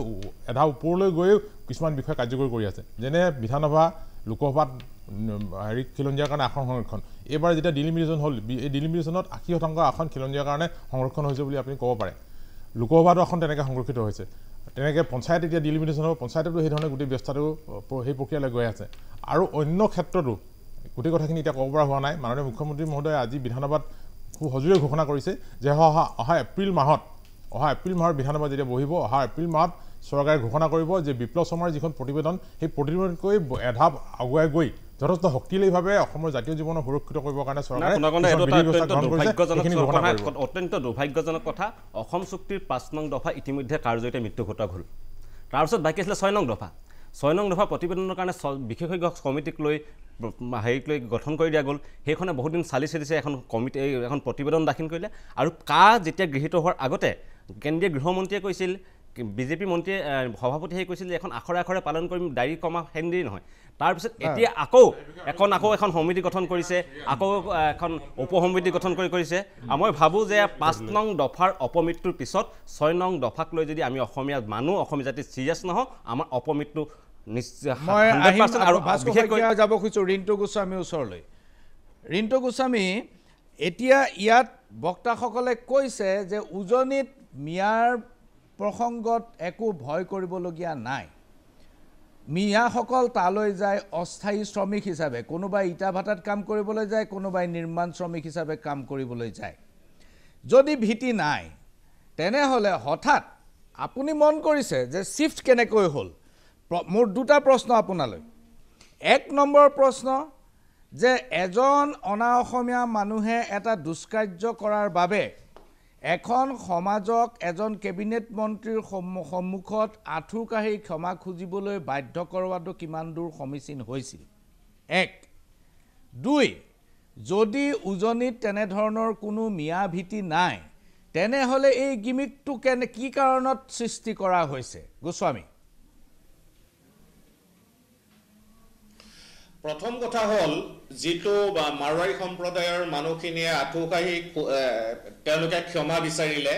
এটা ওপৰলৈ গৈও কিছুমান বিষয় কাৰ্যকৰী কৰি আছে যেনে বিধানসভা লোকসভাত খিলঞ্জীয়াৰ কাৰণে আসন সংৰক্ষণ এইবাৰ যেতিয়া ডিলিমিটেশ্যন হ'ল এই ডিলিমিটেশ্যনত 80% আসন খিলঞ্জীয়াৰ কাৰণে সংৰক্ষণ হৈছে বুলি আপুনি ক'ব পাৰে লোকসভাতো আসন তেনেকৈ সংৰক্ষিত হৈছে তেনেকৈ পঞ্চায়ত এতিয়া ডিলিমিটেশ্যন হ'ব পঞ্চায়ততো সেইধৰণে গোটেই ব্যৱস্থাটো সেই প্ৰক্ৰিয়ালৈ গৈ আছে আৰু অন্য ক্ষেত্ৰতো গোটেই কথাখিনি এতিয়া ক'ব পৰা হোৱা নাই মাননীয় মুখ্যমন্ত্ৰী মহোদয়ে আজি বিধানসভাত খুব সজোৰে ঘোষণা কৰিছে যে অহা এপ্ৰিল মাহৰ বিধানসভা যেতিয়া বহিব অহা এপ্ৰিল মাহত চৰকাৰে ঘোষণা কৰিব যে বিপ্লৱ শৰ্মাৰ যিখন প্ৰতিবেদন সেই প্ৰতিবেদনতকৈ এধাপ আগুৱাই গৈ যথেষ্ট শক্তিশালীভাৱে অসমৰ জাতীয় জীৱনক সুৰক্ষিত কৰিবৰ কাৰণে চৰকাৰে অত্যন্ত দুৰ্ভাগ্যজনক কথা অসম চুক্তিৰ 5 নং দফা ইতিমধ্যে কাৰ্যতে মৃত্যু ঘটা হ'ল তাৰপিছত বাকী আছিলে 6 নং দফা 6 নং দফা প্ৰতিবেদনৰ কাৰণে বিশেষজ্ঞ কমিটিক লৈ গঠন কৰি দিয়া গ'ল সেইখনে বহুত দিন চালি চলিছে এখন প্ৰতিবেদন দাখিল কৰিলে আৰু যেতিয়া গৃহীত হোৱাৰ আগতে কেন্দ্ৰীয় গৃহমন্ত্ৰীয়ে কৈছিল বিজেপি মন্ত্ৰীয়ে সভাপতিয়ে কৈছিল যে এখন আখৰে আখৰে পালন কৰিম দাড়ি কমা হেন্দি নহয় তাৰপিছত এতিয়া আকৌ এখন সমিতি গঠন কৰিছে আকৌ এখন উপসমিতি গঠন কৰিছে মই ভাবোঁ যে 5 নং দফাৰ অপমৃত্যুৰ পিছত 6 নং দফাক লৈ যদি আমি অসমীয়া মানুহ অসমীয়া জাতি চিৰিয়াছ নহওঁ আমাৰ অপমৃত্যু যাব খুজিছোঁ ৰিণ্টু গোস্বামীৰ ওচৰলৈ ৰিণ্টু গোস্বামী এতিয়া ইয়াত বক্তাসকলে কৈছে যে উজনিত মিয়াৰ প্ৰসংগত একো ভয় কৰিবলগীয়া নাই মিয়াসকল তালৈ যায় অস্থায়ী শ্ৰমিক হিচাপে কোনোবাই ইটা ভাটাত কাম কৰিবলৈ যায় কোনোবাই নিৰ্মাণ শ্ৰমিক হিচাপে কাম কৰিবলৈ যায় যদি ভীতি নাই তেনেহ'লে হঠাৎ আপুনি মন কৰিছে যে শিফ্ট কেনেকৈ হ'ল মোৰ দুটা প্ৰশ্ন আপোনালৈ 1 নম্বৰ প্ৰশ্ন যে এজন অনা অসমীয়া মানুহে এটা দুষ্কাৰ্য কৰাৰ বাবে এখন সমাজক এজন কেবিনেট মন্ত্ৰীৰ সন্মুখত আঁঠু কাঢ়ি ক্ষমা খুজিবলৈ বাধ্য কৰোৱাটো কিমান দূৰ সমীচীন হৈছিল 1 2 যদি উজনিত তেনেধৰণৰ কোনো মিয়া ভীতি নাই তেনেহ'লে এই গিমিকটো কি কাৰণত সৃষ্টি কৰা হৈছে গোস্বামী প্ৰথম কথা হ'ল যিটো মাৰোৱাৰী সম্প্ৰদায়ৰ মানুহখিনিয়ে আঁঠু কাঢ়ি তেওঁলোকে ক্ষমা বিচাৰিলে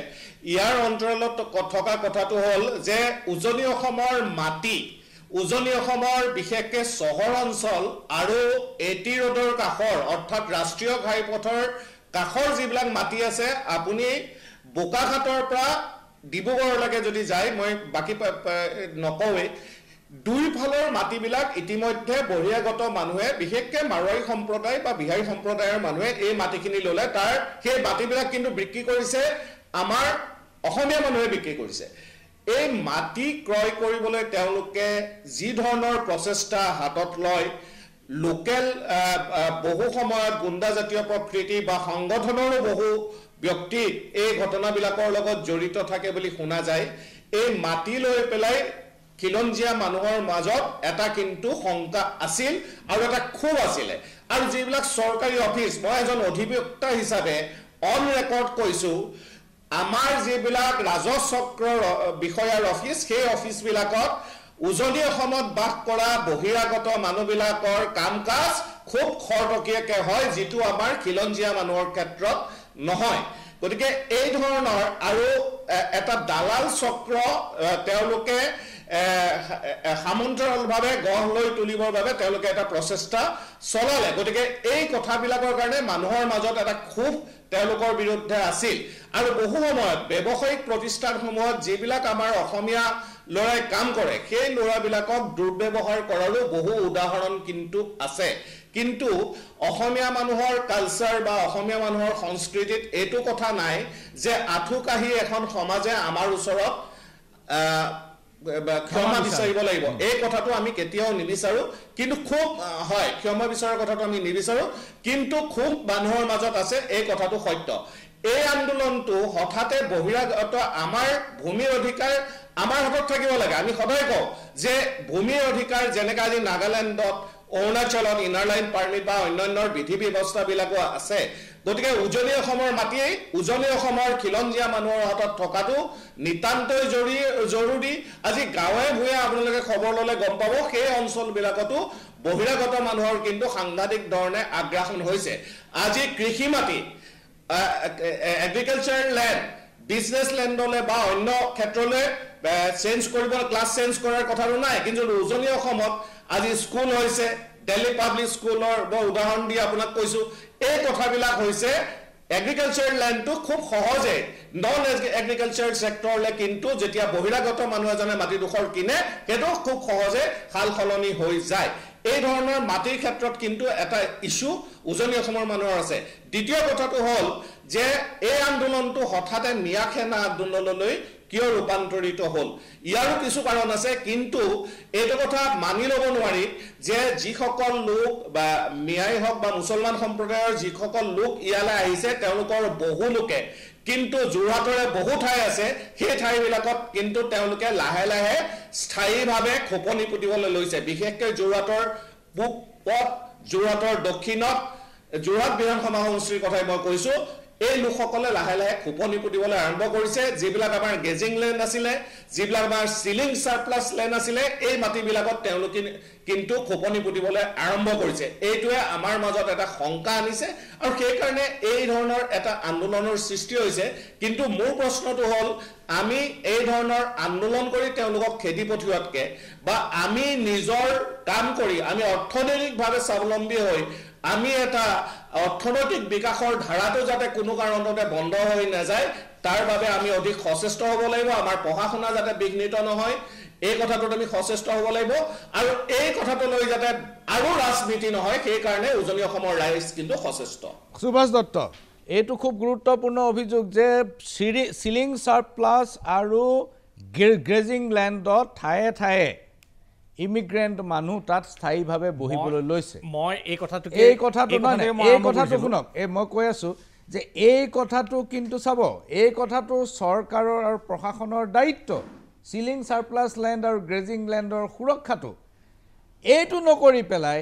ইয়াৰ অন্তৰালত থকা কথাটো হ'ল যে উজনি অসমৰ মাটি উজনি অসমৰ বিশেষকৈ চহৰ অঞ্চল আৰু এটি ৰোডৰ কাষৰ অৰ্থাৎ ৰাষ্ট্ৰীয় ঘাইপথৰ কাষৰ যিবিলাক মাটি আছে আপুনি বোকাখাটৰ পৰা ডিব্ৰুগড়লৈকে যদি যায় মই বাকী নকওঁৱেই দুইফালৰ মাটিবিলাক ইতিমধ্যে বহিৰাগত মানুহে বিশেষকৈ মাৰোৱাৰী সম্প্ৰদায় বা বিহাৰী সম্প্ৰদায়ৰ মানুহে এই মাটিখিনি ল'লে তাৰ সেই মাটিবিলাক কিন্তু বিক্ৰী কৰিছে আমাৰ অসমীয়া মানুহে বিক্ৰী কৰিছে এই মাটি ক্ৰয় কৰিবলৈ তেওঁলোকে যি ধৰণৰ প্ৰচেষ্টা হাতত লয় লোকেল বহু সময়ত গুণ্ডাজাতীয় প্ৰকৃতি বা সংগঠনৰো বহু ব্যক্তি এই ঘটনাবিলাকৰ লগত জড়িত থাকে বুলি শুনা যায় এই মাটি লৈ পেলাই খিলঞ্জীয়া মানুহৰ মাজত এটা কিন্তু শংকা আছিল আৰু এটা ক্ষোভ আছিলে আৰু যিবিলাক চৰকাৰী অফিচ মই এজন অধিবক্তা হিচাপে অন ৰেকৰ্ড কৈছোঁ আমাৰ যিবিলাক ৰাজচক্ৰৰ বিষয়াৰ অফিচ সেই অফিচবিলাকত উজনি অসমত বাস কৰা বহিৰাগত মানুহবিলাকৰ কাম কাজ খুব খৰতকীয়াকৈ হয় যিটো আমাৰ খিলঞ্জীয়া মানুহৰ ক্ষেত্ৰত নহয় গতিকে এই ধৰণৰ আৰু এটা দালাল চক্ৰ তেওঁলোকে সামন্তৰালভাৱে গঢ় লৈ তুলিবৰ বাবে তেওঁলোকে এটা প্ৰচেষ্টা চলালে গতিকে এই কথাবিলাকৰ কাৰণে মানুহৰ মাজত এটা ক্ষোভ তেওঁলোকৰ বিৰুদ্ধে আছিল আৰু বহু সময়ত ব্যৱসায়িক প্ৰতিষ্ঠানসমূহত যিবিলাক আমাৰ অসমীয়া ল'ৰাই কাম কৰে সেই ল'ৰাবিলাকক দুৰ্ব্যৱহাৰ কৰাৰো বহু উদাহৰণ কিন্তু আছে কিন্তু অসমীয়া মানুহৰ কালচাৰ বা অসমীয়া মানুহৰ সংস্কৃতিত এইটো কথা নাই যে আঁঠু কাঢ়ি এখন সমাজে আমাৰ ওচৰত ক্ষমা বিচাৰিব লাগিব এই কথাটো আমি কেতিয়াও নিবিচাৰো কিন্তু খুব হয় ক্ষমা বিচাৰাৰ কথাটো আমি নিবিচাৰো কিন্তু খুব মানুহৰ মাজত আছে এই কথাটো সত্য এই আন্দোলনটো হঠাতে বহিৰাগত আমাৰ ভূমিৰ অধিকাৰ আমাৰ হাতত থাকিব লাগে আমি সদায় কওঁ যে ভূমিৰ অধিকাৰ যেনেকৈ আজি নাগালেণ্ডত অৰুণাচলত ইনাৰ লাইন পাৰ্মিট বা অন্যান্য বিধি ব্যৱস্থাবিলাকো আছে গতিকে উজনি অসমৰ মাটিয়েই উজনি অসমৰ খিলঞ্জীয়া মানুহৰ হাতত থকাটো নিতান্তই জৰুৰী আজি গাঁৱে ভূঞে আপোনালোকে খবৰ ল'লে গম পাব সেই অঞ্চলবিলাকতো বহিৰাগত মানুহৰ কিন্তু সাংঘাতিক ধৰণে আগ্ৰাসন হৈছে আজি কৃষি মাটি এগ্ৰিকালচাৰ লেণ্ড বিজনেছ লেণ্ডলৈ বা অন্য ক্ষেত্ৰলৈ চেঞ্জ কৰিব ক্লাছ চেঞ্জ কৰাৰ কথাটো নাই কিন্তু উজনি অসমত আজি স্কুল হৈছে দিল্লী পাব্লিক স্কুলৰ উদাহৰণ দি আপোনাক কৈছোঁ এই কথাবিলাক হৈছে এগ্ৰিকালচাৰ লেণ্ডটো খুব সহজে নন এগ্ৰিকালচাৰ ছেক্টৰলৈ কিন্তু যেতিয়া বহিৰাগত মানুহ এজনে মাটিডোখৰ কিনে সেইটো খুব সহজে সাল সলনি হৈ যায় এই ধৰণৰ মাটিৰ ক্ষেত্ৰত কিন্তু এটা ইস্যু উজনি অসমৰ মানুহৰ আছে দ্বিতীয় কথাটো হ'ল যে এই আন্দোলনটো হঠাতে মিয়া সেনা আন্দোলনলৈ কিয় ৰূপান্তৰিত হ'ল ইয়াৰো কিছু কাৰণ আছে কিন্তু এইটো কথা মানি ল'ব নোৱাৰি যে যিসকল লোক বা মিয়াই হওক বা মুছলমান সম্প্ৰদায়ৰ যিসকল লোক ইয়ালৈ আহিছে তেওঁলোকৰ বহু লোকে কিন্তু যোৰহাটৰে বহু ঠাই আছে সেই ঠাইবিলাকত কিন্তু তেওঁলোকে লাহে লাহে স্থায়ীভাৱে খোপনি পুতিবলৈ লৈছে বিশেষকৈ যোৰহাটৰ পূবত যোৰহাটৰ দক্ষিণত যোৰহাট বিধানসভা সমষ্টিৰ কথাই মই কৈছোঁ এই লোকসকলে লাহে লাহে খোপনি পুতিবলৈ আৰম্ভ কৰিছে যিবিলাক আমাৰ গেজিং লেণ্ড আছিলে যিবিলাক আমাৰ চিলিং সাৰপ্লাছ লেণ্ড আছিলে এই মাটিবিলাকত তেওঁলোকে কিন্তু খোপনি পুতিবলৈ আৰম্ভ কৰিছে এইটোৱে আমাৰ মাজত এটা শংকা আনিছে আৰু সেইকাৰণে এই ধৰণৰ এটা আন্দোলনৰ সৃষ্টি হৈছে কিন্তু মোৰ প্ৰশ্নটো হ'ল আমি এই ধৰণৰ আন্দোলন কৰি তেওঁলোকক খেদি পঠিওৱাতকৈ বা আমি নিজৰ কাম কৰি আমি অৰ্থনৈতিকভাৱে স্বাৱলম্বী হৈ আমি এটা অৰ্থনৈতিক বিকাশৰ ধাৰাটো যাতে কোনো কাৰণতে বন্ধ হৈ নাযায় তাৰ বাবে আমি অধিক সচেষ্ট হ'ব লাগিব আমাৰ পঢ়া শুনা যাতে বিঘ্নিত নহয় এই কথাটোত আমি সচেষ্ট হ'ব লাগিব আৰু এই কথাটো লৈ যাতে আৰু ৰাজনীতি নহয় সেই কাৰণে উজনি অসমৰ ৰাইজ কিন্তু সচেষ্ট সুভাষ দত্ত এইটো খুব গুৰুত্বপূৰ্ণ অভিযোগ যে চিলিং সাৰপ্লাছ আৰু গ্ৰেজিং লেণ্ডত ঠায়ে ঠায়ে ইমিগ্ৰেণ্ট মানুহ তাত স্থায়ীভাৱে বহিবলৈ লৈছে মই এই কথাটো শুনক মই কৈ আছোঁ যে এই কথাটো কিন্তু চাব, এই কথাটো চৰকাৰৰ আৰু প্ৰশাসনৰ দায়িত্ব, চিলিং সাৰপ্লাস ল্যান্ড আৰু গ্ৰেজিং ল্যান্ডৰ সুৰক্ষাটো। এইটো নকৰি পেলাই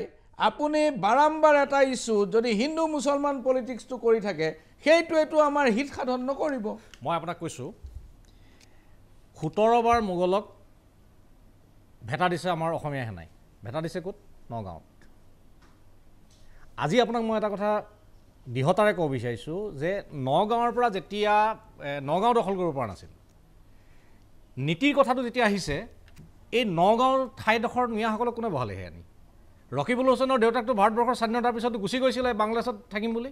আপুনি বাৰম্বাৰ এটা ইস্যু যদি হিন্দু মুছলমান পলিটিক্সটো কৰি থাকে, সেইটোৱেতো আমাৰ হিত সাধন নকৰিব। মই আপোনাক কৈছোঁ 17 বাৰ মোগলক ভেটা দিছে আমাৰ অসমীয়া সেনাই। ভেটা দিছে ক'ত? নগাঁৱত। আজি আপোনাক মই এটা কথা দৃঢ়তাৰে ক'ব বিচাৰিছোঁ যে নগাঁৱৰ পৰা যেতিয়া নগাঁও দখল কৰিব পৰা নাছিল, নীতিৰ কথাটো যেতিয়া আহিছে, এই নগাঁৱৰ ঠাইডোখৰ মিয়াসকলক কোনে বহালেহে আনি? ৰকিবুল হুছেইনৰ দেউতাকটো ভাৰতবৰ্ষৰ স্বাধীনতাৰ পিছত গুচি গৈছিলে বাংলাদেশত থাকিম বুলি।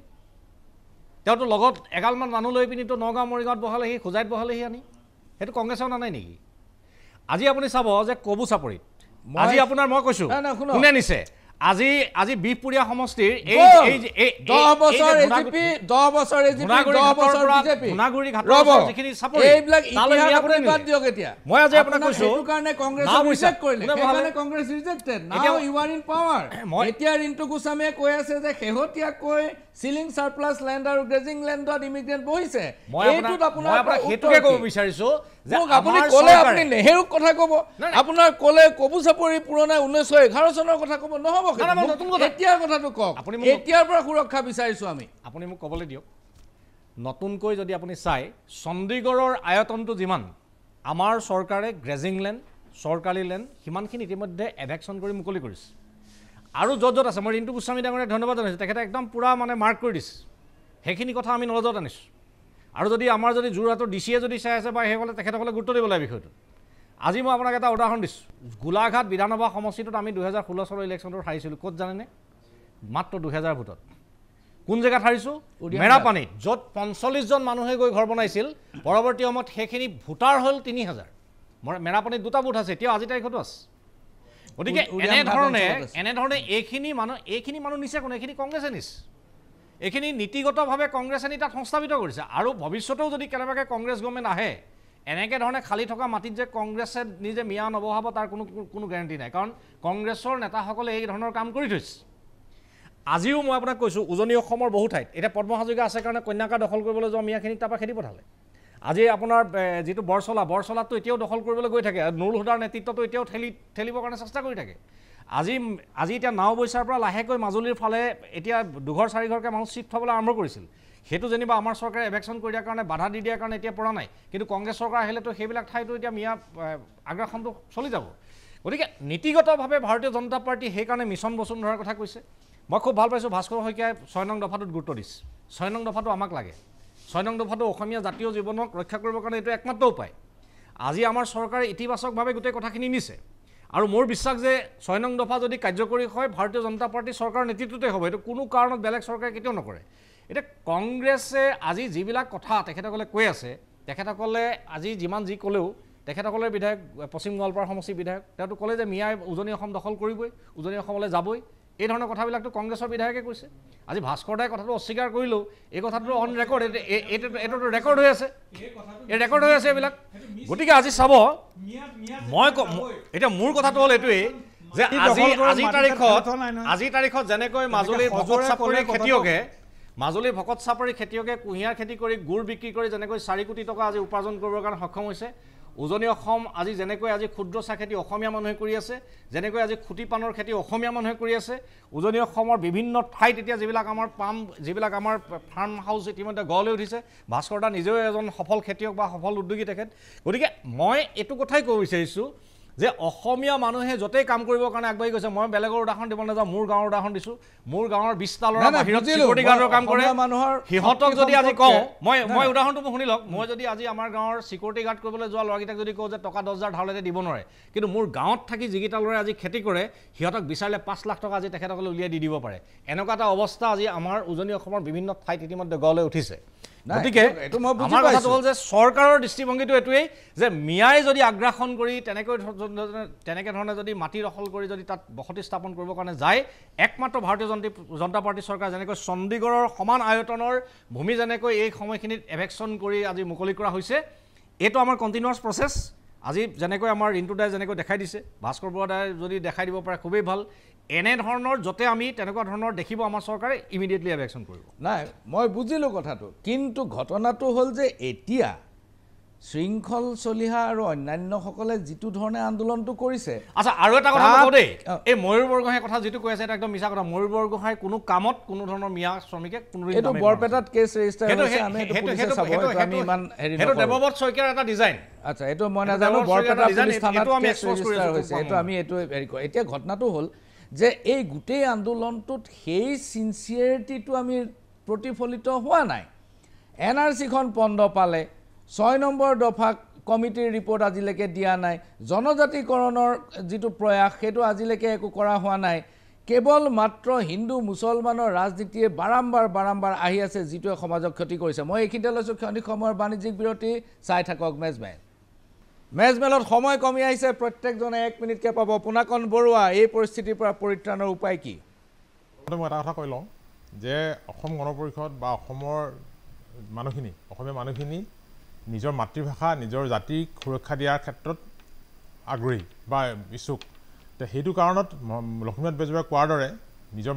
তেওঁতো লগত এগালমান মানুহ লৈ পিনিতো নগাঁও মৰিগাঁৱত বহালেহি, খোজাইত বহালেহি আনি। সেইটো কংগ্ৰেছেও নানাই নেকি? আজি আপুনি চাব যে কবু চাপৰিত আজি আপোনাৰ মই কৈছোঁ কোনে নিছে, আজি বিহপুৰীয়া সমষ্টিৰ মই আজি আপোনাক কৈছোঁ এতিয়া ৰিণ্টু গোস্বামীয়ে কৈ আছে যে শেহতীয়াকৈ চিলিং সাৰপ্লাস ল্যান্ড আৰু গ্ৰেজিং ল্যান্ডত ইমিগ্ৰেণ্ট বহিছে। সেইটোকে ক'ব বিচাৰিছোঁ যে আপুনি ক'লে আপুনি নেহেৰুক কথা ক'ব, আপোনাৰ ক'লে কবু চাপৰি পুৰণা 1911 চনৰ কথা ক'ব, নহ'ব। এতিয়াৰ কথাটো কওক, এতিয়াৰ পৰা সুৰক্ষা বিচাৰিছোঁ আমি। আপুনি মোক ক'বলৈ দিয়ক। নতুনকৈ যদি আপুনি চাই চণ্ডীগড়ৰ আয়তনটো যিমান, আমাৰ চৰকাৰে গ্ৰেজিং লেণ্ড চৰকাৰী লেণ্ড সিমানখিনি ইতিমধ্যে এভেকশ্যন কৰি মুকলি কৰিছে। আৰু য'ত য'ত আছে মই ৰিণ্টু গোস্বামী ডাঙৰীয়াক ধন্যবাদ জনাইছোঁ, তেখেতে একদম পূৰা মানে মাৰ্ক কৰি দিছে। সেইখিনি কথা আমি নজৰত আনিছোঁ। আৰু যদি আমাৰ যদি যোৰহাটৰ ডিচিয়ে যদি চাই আছে বা সেইসকলে তেখেতসকলে গুৰুত্ব দিব লাগে বিষয়টো। আজি মই আপোনাক এটা উদাহৰণ দিছোঁ। গোলাঘাট বিধানসভা সমষ্টিটোত আমি 2016 চনৰ ইলেকশ্যনটো হাৰিছিলোঁ। ক'ত জানেনে? মাত্ৰ 2000 ভোটত। কোন জেগাত হাৰিছোঁ? মেৰাপানীত, য'ত 45জন মানুহে গৈ ঘৰ বনাইছিল। পৰৱৰ্তী সময়ত সেইখিনি ভোটাৰ হ'ল 3000। মেৰাপানীত 2টা বুথ আছে, এতিয়াও আজি তাৰিখতো আছে। গতিকে এনেধৰণে এইখিনি মানুহ নিছে কোনে? এইখিনি কংগ্ৰেছে নিছে। এইখিনি নীতিগতভাৱে কংগ্ৰেছে নি তাত সংস্থাপিত কৰিছে। আৰু ভৱিষ্যতেও যদি কেনেবাকৈ কংগ্ৰেছ গভৰ্ণমেণ্ট আহে, এনেকৈ ধৰণে খালী থকা মাটিত যে কংগ্ৰেছে নিজে মিয়া নবহাব তাৰ কোনো গেৰাণ্টি নাই। কাৰণ কংগ্ৰেছৰ নেতাসকলে এই ধৰণৰ কাম কৰি থৈছে। আজিও মই আপোনাক কৈছোঁ উজনি অসমৰ বহু ঠাইত এতিয়া পদ্ম হাজৰিকা আছে কাৰণে কন্যাকা দখল কৰিবলৈ যোৱা মিয়াখিনিক তাৰপৰা খেদি পঠালে। আজি আপোনাৰ যিটো বৰচলাততো এতিয়াও দখল কৰিবলৈ গৈ থাকে। নুৰুল হুদাৰ নেতৃত্বটো এতিয়াও ঠেলিবৰ কাৰণে চেষ্টা কৰি থাকে। আজি এতিয়া নাওবৈচাৰ পৰা লাহেকৈ মাজুলীৰ ফালে এতিয়া 2-4ঘৰকৈ মানুহ চিফ্ট হ'বলৈ আৰম্ভ কৰিছিল। সেইটো যেনিবা আমাৰ চৰকাৰে এভেকশ্যন কৰি দিয়াৰ কাৰণে বাধা দি দিয়াৰ কাৰণে এতিয়া পৰা নাই। কিন্তু কংগ্ৰেছ চৰকাৰ আহিলেতো সেইবিলাক ঠাইতো এতিয়া মিয়া আগ্ৰাসনটো চলি যাব। গতিকে নীতিগতভাৱে ভাৰতীয় জনতা পাৰ্টি সেইকাৰণে মিছন বসুন্ধৰাৰ কথা কৈছে। মই খুব ভাল পাইছোঁ ভাস্কৰ শইকীয়াই 6 নং দফাটোত গুৰুত্ব দিছে। 6 নং দফাটো আমাক লাগে। 6 নং দফাটো অসমীয়া জাতীয় জীৱনক ৰক্ষা কৰিবৰ কাৰণে এইটো একমাত্ৰ উপায়। আজি আমাৰ চৰকাৰে ইতিবাচকভাৱে গোটেই কথাখিনি নিছে। আৰু মোৰ বিশ্বাস যে 6 নং দফা যদি কাৰ্যকৰী হয় ভাৰতীয় জনতা পাৰ্টি চৰকাৰৰ নেতৃত্বতে হ'ব। এইটো কোনো কাৰণত বেলেগ চৰকাৰে কেতিয়াও নকৰে। এতিয়া কংগ্ৰেছে আজি যিবিলাক কথা তেখেতসকলে কৈ আছে, তেখেতসকলে আজি যিমান যি ক'লেও তেখেতসকলৰ বিধায়ক পশ্চিম গোৱালপাৰা সমষ্টিৰ বিধায়ক তেওঁতো ক'লে যে মিয়াই উজনি অসম দখল কৰিবই, উজনি অসমলৈ যাবই। এই ধৰণৰ কথাবিলাকতো কংগ্ৰেছৰ বিধায়কে কৈছে। আজি ভাস্কৰ দাই কথাটো অস্বীকাৰ কৰিলেও এই কথাটো অন ৰেকৰ্ড, এইটোতো ৰেকৰ্ড হৈ আছে, এই ৰেকৰ্ড হৈ আছে এইবিলাক। গতিকে আজি চাব, মই এতিয়া মোৰ কথাটো হ'ল এইটোৱেই যে আজি তাৰিখত যেনেকৈ মাজুলীৰ ভকত চাপৰি খেতিয়কে কুঁহিয়াৰ খেতি কৰি গুড় বিক্ৰী কৰি যেনেকৈ 4 কোটি টকা আজি উপাৰ্জন কৰিবৰ কাৰণে সক্ষম হৈছে, উজনি অসম আজি যেনেকৈ আজি ক্ষুদ্ৰ চাহ খেতি অসমীয়া মানুহে কৰি আছে, যেনেকৈ আজি খুটি পাণৰ খেতি অসমীয়া মানুহে কৰি আছে, উজনি অসমৰ বিভিন্ন ঠাইত এতিয়া যিবিলাক আমাৰ ফাৰ্ম হাউচ ইতিমধ্যে গঢ় লৈ উঠিছে। ভাস্কৰ দা নিজেও এজন সফল খেতিয়ক বা সফল উদ্যোগী তেখেত। গতিকে মই এইটো কথাই ক'ব বিচাৰিছোঁ যে অসমীয়া মানুহে য'তেই কাম কৰিবৰ কাৰণে আগবাঢ়ি গৈছে। মই বেলেগৰ উদাহৰণ দিব নাযাওঁ, মোৰ গাঁৱৰ উদাহৰণ দিছোঁ। মোৰ গাঁৱৰ 20টা ল'ৰা বাহিৰত চিকিউৰিটি গাৰ্ডৰ কাম কৰে। সিহঁতক যদি আজি কওঁ, মই উদাহৰণটো শুনি লওক, মই যদি আজি আমাৰ গাঁৱৰ চিকিউৰিটি গাৰ্ড কৰিবলৈ যোৱা ল'ৰাকেইটাক যদি কওঁ যে টকা 10,000 ধাৰলৈ দিব নোৱাৰে, কিন্তু মোৰ গাঁৱত থাকি যিকেইটা ল'ৰাই আজি খেতি কৰে সিহঁতক বিচাৰিলে 5 লাখ টকা আজি তেখেতসকলে উলিয়াই দি দিব পাৰে। এনেকুৱা এটা অৱস্থা আজি আমাৰ উজনি অসমৰ বিভিন্ন ঠাইত ইতিমধ্যে গঢ় লৈ উঠিছে। গতিকে আমাৰ কথাটো হ'ল যে চৰকাৰৰ দৃষ্টিভংগীটো এইটোৱেই যে মিয়াই যদি আগ্ৰাসন কৰি তেনেকৈ ধৰণে যদি মাটি দখল কৰি যদি তাত বসতি স্থাপন কৰিবৰ কাৰণে যায়, একমাত্ৰ ভাৰতীয় জনতা পাৰ্টি চৰকাৰ যেনেকৈ চণ্ডীগড়ৰ সমান আয়তনৰ ভূমি যেনেকৈ এই সময়খিনিত এভেকশ্যন কৰি আজি মুকলি কৰা হৈছে, এইটো আমাৰ কণ্টিনিউৱাছ প্ৰচেছ। আজি যেনেকৈ আমাৰ ৰিণ্টু দাই যেনেকৈ দেখাই দিছে, ভাস্কৰ বৰুৱা দাই যদি দেখাই দিব পাৰে খুবেই ভাল। এনেধৰণৰ য'তে আমি তেনেকুৱা ধৰণৰ দেখিব আমাৰ চৰকাৰে ইমিডিয়েটলি একশ্যন কৰিব। নাই, মই বুজিলোঁ কথাটো, কিন্তু ঘটনাটো হ'ল যে এতিয়া শৃংখল চলিহা আৰু অন্যান্যসকলে যিটো ধৰণে আন্দোলনটো কৰিছে। আচ্ছা, আৰু এটা কথা কওঁ দেই, এই ময়ূৰ বৰগোহাঁইৰ কথা যিটো কৈ আছে এটা একদম মিছা কথা। ময়ূৰ বৰগোহাঁই কোনো কামত কোনো ধৰণৰ মিয়া শ্ৰমিকে কোনো এইটো বৰপেটাত কেছ ৰেজিষ্টাৰ হৈছে, আমি এইটো পুলিচে চাব, এইটো আমি ইমান হেৰি নকৰোঁ। দেৱব্ৰত শইকীয়াৰ এটা ডিজাইন। আচ্ছা, এইটো মই নাজানো, বৰপেটা পুলিচ থানাত কেছ ৰেজিষ্টাৰ হৈছে, এইটো আমি এইটো হেৰি কৰোঁ। এতিয়া ঘটনাটো হ'ল যে এই গোটেই আন্দোলনটোত সেই চিনচিয়াৰিটিটো আমি প্ৰতিফলিত হোৱা নাই। NRCখন পণ্ড পালে, 6 নম্বৰ দফাক কমিটিৰ ৰিপৰ্ট আজিলৈকে দিয়া নাই, জনজাতিকৰণৰ যিটো প্ৰয়াস সেইটো আজিলৈকে একো কৰা হোৱা নাই। কেৱল মাত্ৰ হিন্দু মুছলমানৰ ৰাজনীতিয়ে বাৰম্বাৰ আহি আছে, যিটোৱে সমাজক ক্ষতি কৰিছে। মই এইখিনিতে লৈছোঁ ক্ষণিক সময়ৰ বাণিজ্যিক বিৰতি, চাই থাকক মেজমেল। মেজমেলত সময় কমি আহিছে, প্ৰত্যেকজনে 1 মিনিটকৈ পাব। পুনাকন বৰুৱা, এই পৰিস্থিতিৰ পৰা পৰিত্ৰাণৰ উপায় কি? মই এটা কথা কৈ লওঁ যে অসম গণ পৰিষদ বা অসমৰ মানুহখিনি, অসমীয়া মানুহখিনি নিজৰ মাতৃভাষা, নিজৰ জাতিক সুৰক্ষা দিয়াৰ ক্ষেত্ৰত আগ্ৰহী বা ইচ্ছুক। সেইটো কাৰণত লক্ষ্মীনাথ বেজবৰুৱাই কোৱাৰ দৰে নিজৰ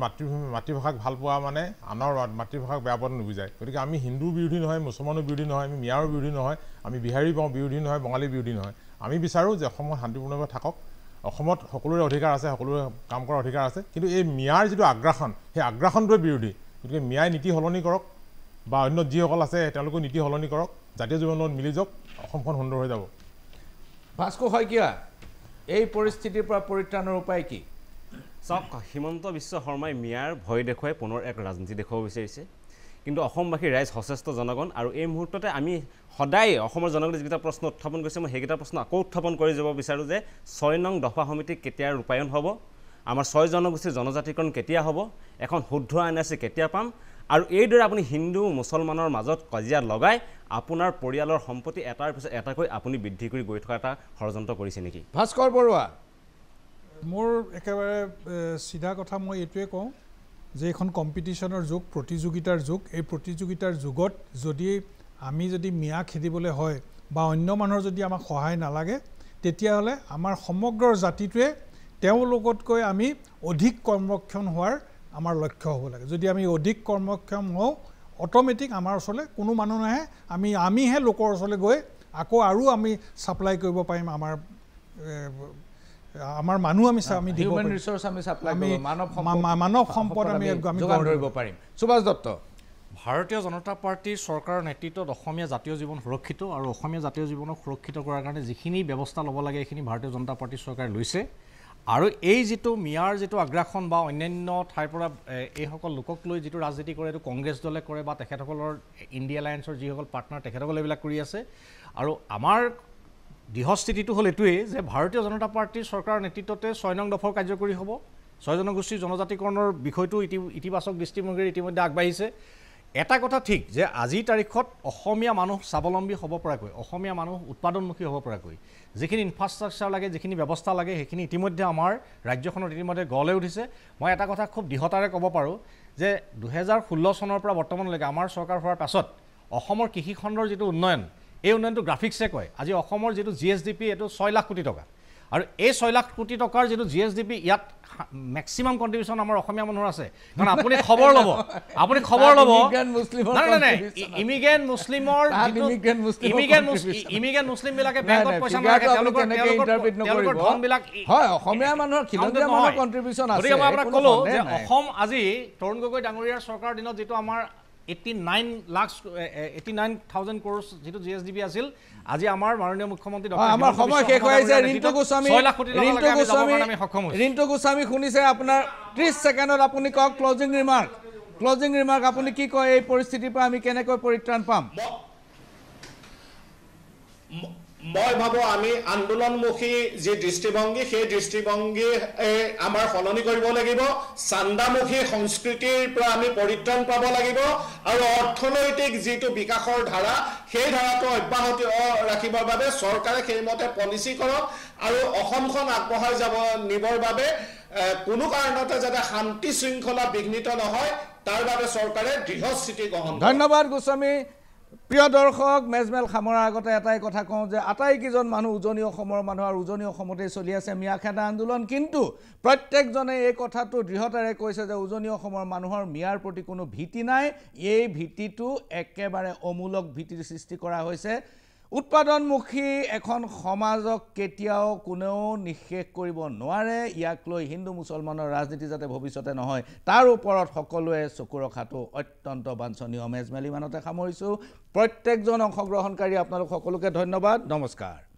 মাতৃভাষাক ভাল পোৱা মানে আনৰ মাতৃভাষাক বেয়া পোৱাটো নুবুজায়। গতিকে আমি হিন্দু বিৰোধী নহয়, মুছলমানৰ বিৰোধী নহয়, আমি মিয়াৰ বিৰোধী নহয়, আমি বিহাৰী বিৰোধী নহয়, বঙালী বিৰোধী নহয়। আমি বিচাৰোঁ যে অসমত শান্তিপূৰ্ণভাৱে থাকক, অসমত সকলোৰে অধিকাৰ আছে, সকলোৰে কাম কৰাৰ অধিকাৰ আছে, কিন্তু এই মিয়াৰ যিটো আগ্ৰাসন, সেই আগ্ৰাসনটোৱে বিৰোধী। গতিকে মিয়াই নীতি সলনি কৰক বা অন্য যিসকল আছে তেওঁলোকেও নীতি সলনি কৰক, জাতীয় জীৱনৰ লগত মিলি যাওক, অসমখন সুন্দৰ হৈ যাব। ভাস্কৰ শইকীয়া, এই পৰিস্থিতিৰ পৰা পৰিত্ৰাণৰ উপায় কি? চাওক, হিমন্ত বিশ্ব শৰ্মাই মিয়াৰ ভয় দেখুৱাই পুনৰ এক ৰাজনীতি দেখুৱাব বিচাৰিছে, কিন্তু অসমবাসী ৰাইজ সচেষ্ট জনগণ। আৰু এই মুহূৰ্ততে আমি সদায় অসমৰ জনগণে যিকেইটা প্ৰশ্ন উত্থাপন কৰিছে, মই সেইকেইটা প্ৰশ্ন আকৌ উত্থাপন কৰি যাব বিচাৰোঁ যে 6 নং দফা সমিতি কেতিয়া ৰূপায়ণ হ'ব, আমাৰ 6 জনগোষ্ঠীৰ জনজাতিকৰণ কেতিয়া হ'ব, এখন শুদ্ধ NRC কেতিয়া পাম, আৰু এইদৰে আপুনি হিন্দু মুছলমানৰ মাজত কাজিয়া লগাই আপোনাৰ পৰিয়ালৰ সম্পত্তি এটাৰ পিছত এটাকৈ আপুনি বৃদ্ধি কৰি গৈ থকা এটা ষড়যন্ত্ৰ কৰিছে নেকি? ভাস্কৰ বৰুৱা, মোৰ একেবাৰে চিধা কথা মই এইটোৱে কওঁ যে এইখন কম্পিটিশ্যনৰ যুগ, প্ৰতিযোগিতাৰ যুগ। এই প্ৰতিযোগিতাৰ যুগত যদি আমি মিয়া খেদিবলৈ হয় বা অন্য মানুহৰ যদি আমাক সহায় নালাগে, তেতিয়াহ'লে আমাৰ সমগ্ৰ জাতিটোৱে তেওঁলোকতকৈ আমি অধিক কৰ্মক্ষম হোৱাৰ আমাৰ লক্ষ্য হ'ব লাগে। যদি আমি অধিক কৰ্মক্ষম হওঁ, অট'মেটিক আমাৰ ওচৰলৈ কোনো মানুহ নাহে, আমিহে লোকৰ ওচৰলৈ গৈ আকৌ আৰু আমি ছাপ্লাই কৰিব পাৰিম। আমাৰ মানুহ আমি দিব হিউমেন ৰিচোৰ্চ আমি ছাপ্লাই কৰিব, মানৱ সম্পদ আমি যোগান ধৰিব পাৰিম। সুভাষ দত্ত, ভাৰতীয় জনতা পাৰ্টীৰ চৰকাৰৰ নেতৃত্বত অসমীয়া জাতীয় জীৱন সুৰক্ষিত, আৰু অসমীয়া জাতীয় জীৱনক সুৰক্ষিত কৰাৰ কাৰণে যিখিনি ব্যৱস্থা ল'ব লাগে এইখিনি ভাৰতীয় জনতা পাৰ্টীৰ চৰকাৰে লৈছে। আৰু এই যিটো মিয়াৰ যিটো আগ্ৰাসন বা অন্যান্য ঠাইৰ পৰা এইসকল লোকক লৈ যিটো ৰাজনীতি কৰে, এইটো কংগ্ৰেছ দলে কৰে বা তেখেতসকলৰ ইণ্ডিয়া এলায়েন্সৰ যিসকল পাৰ্টনাৰ তেখেতসকলে এইবিলাক কৰি আছে। আৰু আমাৰ দৃঢ়স্থিতিটো হ'ল এইটোৱেই যে ভাৰতীয় জনতা পাৰ্টীৰ চৰকাৰৰ নেতৃত্বতে 6 নং দফাও কাৰ্যকৰী হ'ব। 6 জনগোষ্ঠীৰ জনজাতিকৰণৰ বিষয়টো ইতিবাচক দৃষ্টিভংগীৰে ইতিমধ্যে আগবাঢ়িছে। এটা কথা ঠিক যে আজিৰ তাৰিখত অসমীয়া মানুহ স্বাৱলম্বী হ'ব পৰাকৈ, অসমীয়া মানুহ উৎপাদনমুখী হ'ব পৰাকৈ যিখিনি ইনফ্ৰাষ্ট্ৰাকচাৰ লাগে, যিখিনি ব্যৱস্থা লাগে, সেইখিনি ইতিমধ্যে আমাৰ ৰাজ্যখনত ইতিমধ্যে গঢ় লৈ উঠিছে। মই এটা কথা খুব দৃঢ়তাৰে ক'ব পাৰোঁ যে 2016 চনৰ পৰা বৰ্তমানলৈকে আমাৰ চৰকাৰ হোৱাৰ পাছত অসমৰ কৃষিখণ্ডৰ যিটো উন্নয়ন, এই উন্নয়নটো গ্ৰাফিক্সে কয়। আজি অসমৰ যিটো GSDP এইটো 6 লাখ কোটি টকা, আৰু এই 6 লাখ কোটি টকাৰ যিটো GSDP, ইয়াত মেক্সিমাম কণ্ট্ৰিবিউশ্যন আমাৰ অসমীয়া মানুহৰ আছে। কাৰণ আপুনি খবৰ ল'ব, ইমিগ্ৰেণ্ট মুছলিমৰ ইমিগ্ৰেণ্ট মুছলিমবিলাকে বেংকত পইচা নাৰাখে, তেওঁলোকৰ ধনবিলাক অসমীয়া মানুহৰ কণ্ট্ৰিবিউশ্যন আছে। গতিকে মই আপোনাক ক'লোঁ যে অসম আজি তৰুণ গগৈ ডাঙৰীয়াৰ চৰকাৰৰ দিনত যিটো আমাৰ 89,000 crore যিটো GSDP আছিল, আজি আমাৰ মাননীয় মুখ্যমন্ত্ৰী আমাৰ সময় শেষ হৈ আহিছে। ৰিণ্টু গোস্বামী শুনিছে, আপোনাৰ 30 ছেকেণ্ডত আপুনি কওক ক্লজিং ৰিমাৰ্ক আপুনি কি কয়, এই পৰিস্থিতিৰ পৰা আমি কেনেকৈ পৰিত্ৰাণ পাম? মই ভাবোঁ আমি আন্দোলনমুখী যি দৃষ্টিভংগী, সেই দৃষ্টিভংগী আমাৰ সলনি কৰিব লাগিব। চান্দামুখী সংস্কৃতিৰ পৰা আমি পৰিত্ৰাণ পাব লাগিব, আৰু অৰ্থনৈতিক যিটো বিকাশৰ ধাৰা, সেই ধাৰাটো অব্যাহত ৰাখিবৰ বাবে চৰকাৰে সেইমতে পলিচি কৰক, আৰু অসমখন আগবঢ়াই নিবৰ বাবে কোনো কাৰণতে যাতে শান্তি শৃংখলা বিঘ্নিত নহয় তাৰ বাবে চৰকাৰে দৃঢ়স্থিতি গ্ৰহণ কৰে। ধন্যবাদ গোস্বামী। প্ৰিয় দৰ্শক, মেজমেল সামৰাৰ আগতে এটাই কথা কওঁ যে আটাইকেইজন মানুহ উজনি অসমৰ মানুহ আৰু উজনি অসমতেই চলি আছে মিয়া খেদা আন্দোলন। কিন্তু প্ৰত্যেকজনে এই কথাটো দৃঢ়তাৰে কৈছে যে উজনি অসমৰ মানুহৰ মিয়াৰ প্ৰতি কোনো ভীতি নাই। এই ভীতিটো একেবাৰে অমূলক ভীতিৰ সৃষ্টি কৰা হৈছে। উৎপাদনমুখী এখন সমাজক কেতিয়াও কোনেও নিষেধ কৰিব নোৱাৰে। ইয়াক লৈ হিন্দু মুছলমানৰ ৰাজনীতি যাতে ভৱিষ্যতে নহয় তাৰ ওপৰত সকলোৱে চকু ৰখাটো অত্যন্ত বাঞ্ছনীয়। মেজমেল ইমানতে সামৰিছোঁ। প্ৰত্যেকজন অংশগ্ৰহণকাৰী আপোনালোক সকলোকে ধন্যবাদ। নমস্কাৰ।